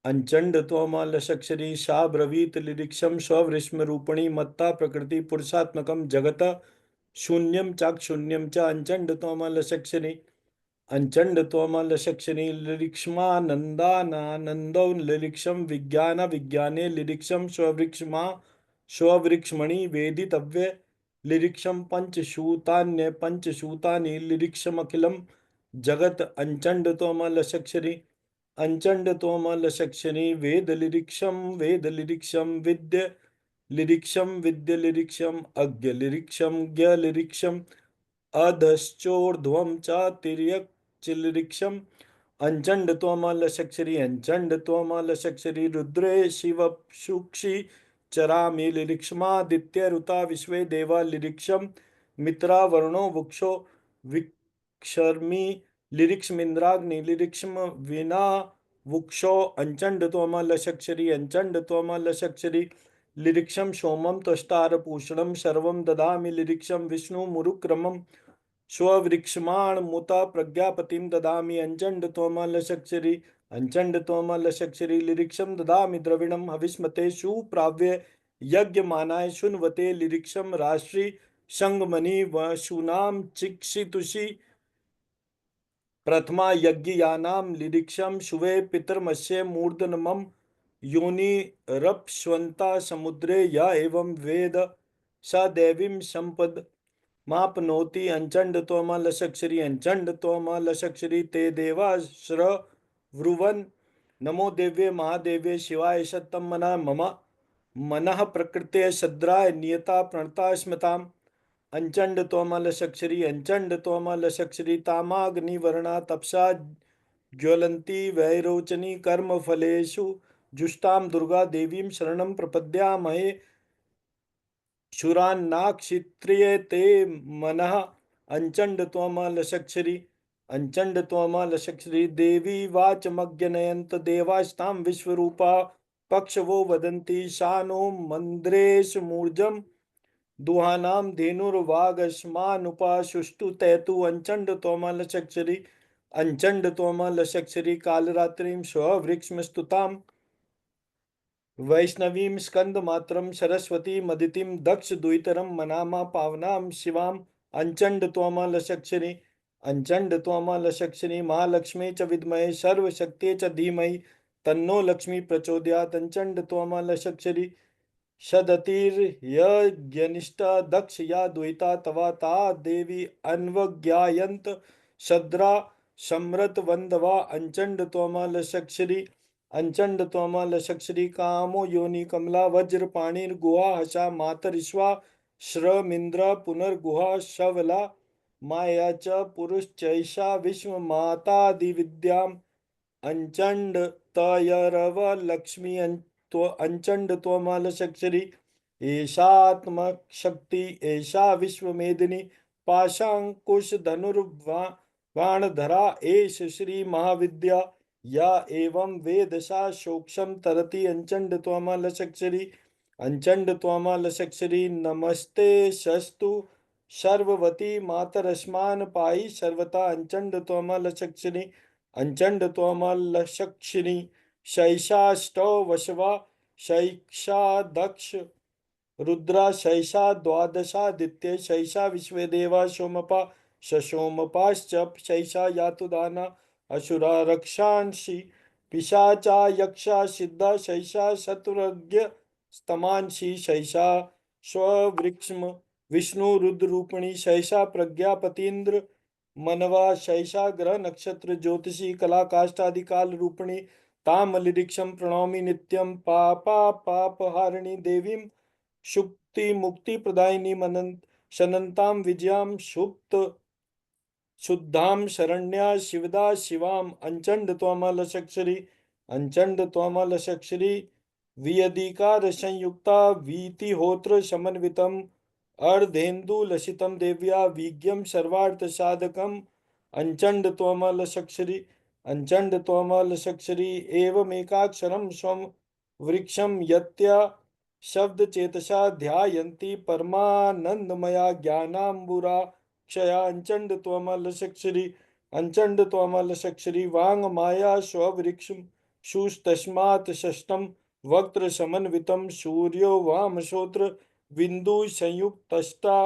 अंचंड त्वमलशक्षरी सा ब्रवीत लिरिक्षम स्ववृष्म रूपिणी मत्ता प्रकृति पुरुषात्मकम जगत शून्यम चाक्षुण्यम च अंचंड त्वमलशक्षरी। अंचंड त्वमलशक्षिणी लिरिक्ष्मानन्दानानन्दौ लिरिक्षं विज्ञान विज्ञाने लिरिक्षं स्ववृक्ष्मा स्ववृक्ष्मणि वेदितव्ये लिरिक्षं पंचशूतान्य पंचशूतानि लिरिक्षमखिलं जगत् अंचंड त्वमलशक्षिणी। अंचंड त्वमलशक्षिणी वेद लिरिक्षं, वेद लिरिक्षं विद्य लिरिक्षं, विद्य लिरिक्षं अज्ञ लिरिक्षं, ज्ञ लिरिक्षं अधश्चोर्ध्वं च तिर्यक् चिल्लिरिक्षम्। अंचंड त्वमलशक्षरी, अंचंड त्वमलशक्षरी रुद्रे शिव शुक्षि चरामि लिरिक्ष्मादित्यरुता विश्वे देवा लिरिक्षं मित्रा वरुणो वुक्षो विक्षर्मि लिरिक्ष्मिन्द्राग्नि लिरिक्ष्म विना वुक्षो। अंचंड त्वमलशक्षरी, अंचंड त्वमलशक्षरी लिरिक्षं सोमं त्वष्टारपूषणं सर्वं ददामि लिरिक्षं विष्णु मुरुक्रमम्। स्ववृक्षमाण मुता प्रज्ञापतिं ददामि अंचंड त्वमलशक्षरी। अंचंड त्वमलशक्षरी लिरिक्षं ददामि द्रविणं हविष्मते सुप्राव्य यज्ञमानाय शुन्वते लिरिक्षं राष्ट्री संगमनि वशूनां चिक्षितुषि प्रथमा यज्ञयानां लिरिक्षं शुवे पितर्मस्य मूर्धनमं योनिरप्स्वन्ता समुद्रे य एवं वेद स देवीं संपद मापनोति। अंचंड त्वमलशक्षरी, अंचंड त्वमलशक्षरी ते देवाश्रवृवन् नमो देव्ये महादेव्ये शिवाय शतं मना मम मनः प्रकृते शद्राय नियता प्रणता स्मताम्। अंचंड त्वमलशक्षरी, अंचंड त्वमलशक्षरी तामाग्निवर्णा तपसा ज्वलंती वैरोचनी कर्म फलेषु जुष्टां दुर्गा देवीं शरणं प्रपद्यामहे। क्षुरान्नाक्षित्रियते मनः अंचंड त्वमलशक्षरी अंचंड त्वमलशक्षरी देवी वाचमज्ञनयन्त देवास्तां विश्वरूपा पक्षवो वदन्ति शानो मन्द्रेश मूर्जम् दुहानां धेनुर्वागस्मानुपाशुष्टु तैतु अंचंड त्वमलशक्षरी अंचंड त्वमलशक्षरी कालरात्रिं स्ववृक्षमस्तुताम् वैष्णवीं स्कंदमात्रं सरस्वती मदितिं दक्ष द्वितरं मनामा पावनां शिवां अंचंड त्वमलशक्षरी अंचंड त्वमलशक्षरी महालक्ष्मी च विद्महे सर्वशक्त्यै च धीमहि तन्नो लक्ष्मी प्रचोदयात् अंचंड त्वमलशक्षरी शदतिर्यज्ञनिष्ठा दक्ष या द्वैता तवा ता देवी अन्वज्ञायन्त शद्रा सम्रत वंदवा अंचंड त्वमलशक्षरी अंचंड त्वमलशक्षरी कामो योनि कमला वज्रपाणिर्गुहा हसा मातरिश्वा श्रमिंद्र पुनर्गुहा शवला माया च पुरुश्चैषा विश्वमातादिविद्याम् अंचंड तयरव लक्ष्मी अंचंड त्वमलशक्षरी एषात्मशक्ति एषा विश्वमेदिनी पाशांकुश धनुर्वाणधरा एष श्री महाविद्या या एवं वेद सा शोक्षम तरति अंचंड त्वमलशक्षरी अंचंड त्वमलशक्षरी नमस्ते शस्तु सर्ववती मातरस्मान् पाहि सर्वता अंचंड त्वमलशक्षरी अंचंड त्वमलशक्षिणी शैषाष्टौ वशवा शैषा दक्ष रुद्रा शैषा द्वादशादित्य शैषा विश्वदेवा सोमपा शशोमपाश्च शैषा यातुदाना असुरा रक्षांसि पिशाचा यक्षा सिद्धा शैषा शत्रुज्ञ स्तमांसि शैषा स्ववृक्ष्म विष्णु रुद्र रूपिणी शैषा प्रज्ञापतीन्द्र मनवा शैषा ग्रह नक्षत्र ज्योतिषी कला काष्ठादि काल रूपिणी तामलिरीक्षं प्रणौमि नित्यं पापा पापहारिणी देवीं शुक्ति मुक्ति प्रदायिनी मनंत शनंतां विजयां सुप्त शुद्धां शरण्या शिवदा शिवाम अंचंड त्वमलशक्षरी अंचंड त्वमलशक्षरी वियदिकार संयुक्ता वीतिहोत्र समन्वितम् अर्धेन्दुलसितं देव्या विज्ञं सर्वार्थ साधकम् अंचंड त्वमलशक्षरी अंचंड त्वमलशक्षरी एवमेकाक्षरं स्वं वृक्षं यत्या शब्दचेतसा ध्यायन्ति परमानन्दमया ज्ञानाम्बुरा क्षया अंचंड त्वमलशक्षरी अंचंड त्वमलशक्षरी वांग माया स्ववृक्षम शुस्तस्मात् षष्ठम वक्त्र समन्वितम सूर्यो वामश्रोत्र बिंदु संयुक्तष्टा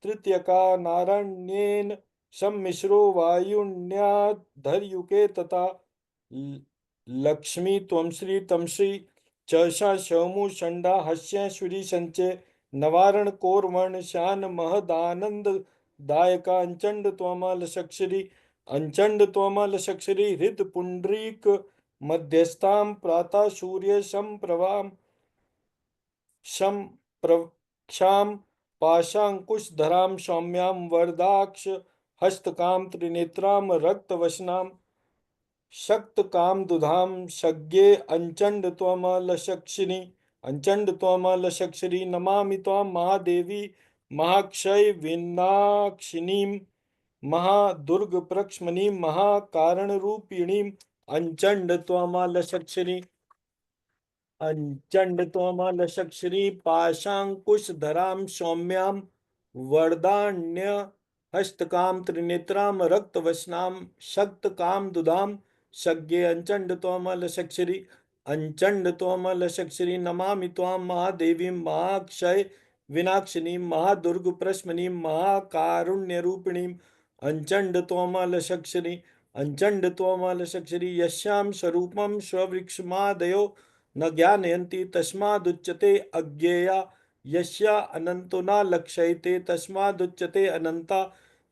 तृतीयका नारायण्येन सम्मिश्रो वायुण्याधर्युके तथा लक्ष्मी त्वमश्री तमश्री चषा शमु षंडा हस्यश्वरी संचय नवारण कौरवर्ण शान महदानंद दायका अंचंड त्वमलशक्षरी अंचंड त्वमलशक्षरी हृद पुंडरीक मध्यस्थां प्रातः सूर्य संप्रभां संप्रक्षां पाशांकुशधरां सौम्यां वरदाक्ष हस्तकां त्रिनेत्रां रक्तवसनां शक्त काम दुधाम शज्ञे अंचंड त्वमलशक्षिणी अंचंड त्वमलशक्षरी नमामि त्वां महादेवी महाक्षय विनाशिनीं महादुर्ग प्रक्ष्मणीं महाकारणरूपिणीं अंचंड त्वमलशक्षरी अंचंड त्वमलशक्षरी पाशांकुशधरां सौम्यां वरदान्य हस्तकां त्रिनेत्रां रक्तवसनां शक्तकां दुधां शज्ञे अंचंड त्वमलशक्षरी अंचंड त्वमलशक्षरी नमामि त्वां महादेवीं महाक्षय विनाशिनीं महादुर्ग प्रशमनीं महाकारुण्यरूपिणीं अंचंड त्वमलशक्षरी अंचंड त्वमलशक्षरी यस्यां स्वरूपं स्ववृक्षमादयो न ज्ञानयन्ति तस्मादुच्यते अज्ञेया यस्या अनंतो न लक्ष्यते तस्मादुच्यते अनंता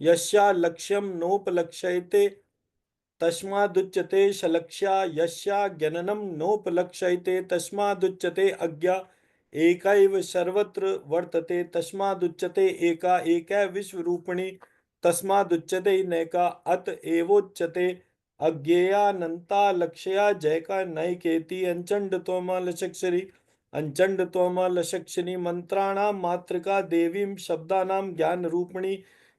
यस्या लक्ष्यं नोपलक्ष्यते तस्मादुच्यते सलक्ष्या यस्या ज्ञननं नोपलक्ष्यते तस्मादुच्यते अज्ञा एकैव सर्वत्र वर्तते तस्मादुच्यते एका एकै विश्वरूपिणी तस्मादुच्यते नैका अत एवोच्यते अज्ञेयानंता लक्ष्या जैका नैकेति अंचंड तोमलशक्षरी अंचंड त्वमलशक्षिणी मंत्राणां मातृका देवीं शब्दानां ज्ञान रूपिणी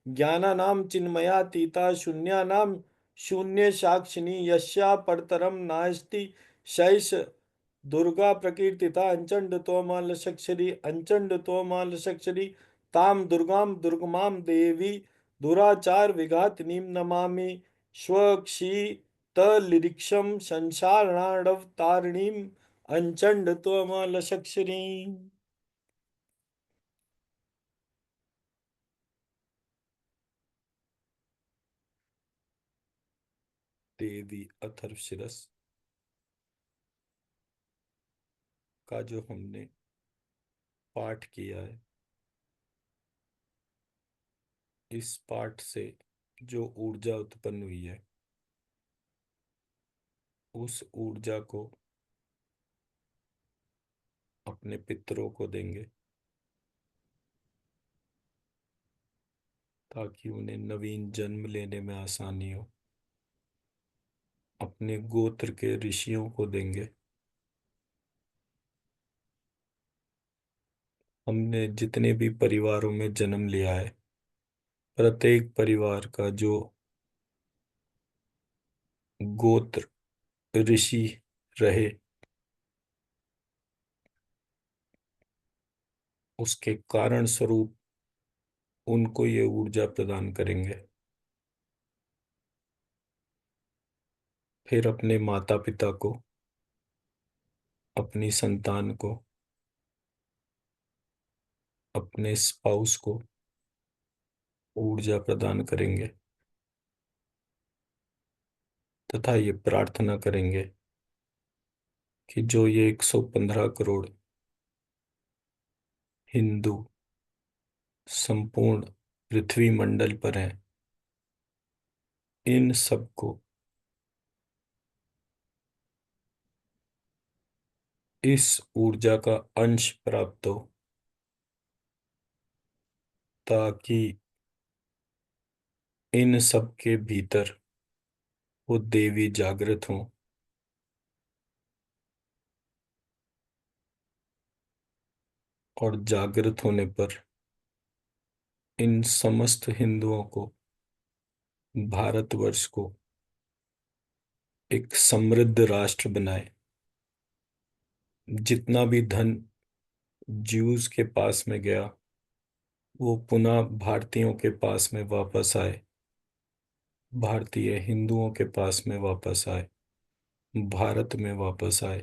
ज्ञानानां चिन्मयातीता शून्यानां शून्य साक्षिणी यस्या परतरम नास्ति शैष दुर्गा प्रकीर्तिता अंचंड तोमालशक्षरी अंचंड तोमालशक्षरी ताम दुर्गां दुर्गमां देवी दुराचार विघातिनीं नमामि स्वक्षितलिरिक्षं संसारणार्णवतारिणीं अंचंड तोमालशक्षरी। देवी अथर्वशीरस का जो हमने पाठ किया है, इस पाठ से जो ऊर्जा उत्पन्न हुई है, उस ऊर्जा को अपने पितरों को देंगे, ताकि उन्हें नवीन जन्म लेने में आसानी हो। अपने गोत्र के ऋषियों को देंगे। हमने जितने भी परिवारों में जन्म लिया है, प्रत्येक परिवार का जो गोत्र ऋषि रहे, उसके कारण स्वरूप उनको ये ऊर्जा प्रदान करेंगे। फिर अपने माता पिता को, अपनी संतान को, अपने स्पाउस को ऊर्जा प्रदान करेंगे, तथा ये प्रार्थना करेंगे कि जो ये 115 करोड़ हिंदू संपूर्ण पृथ्वी मंडल पर हैं, इन सबको इस ऊर्जा का अंश प्राप्त हो, ताकि इन सब के भीतर वो देवी जागृत हो, और जागृत होने पर इन समस्त हिंदुओं को, भारतवर्ष को एक समृद्ध राष्ट्र बनाए। जितना भी धन ज्यूज के पास में गया, वो पुनः भारतीयों के पास में वापस आए, भारतीय हिंदुओं के पास में वापस आए, भारत में वापस आए,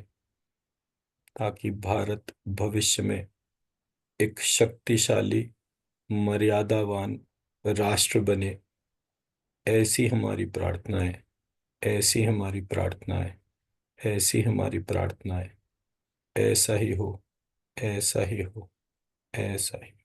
ताकि भारत भविष्य में एक शक्तिशाली मर्यादावान राष्ट्र बने। ऐसी हमारी प्रार्थना है, ऐसी हमारी प्रार्थना है, ऐसी हमारी प्रार्थना है। ऐसा ही हो, ऐसा ही हो, ऐसा ही।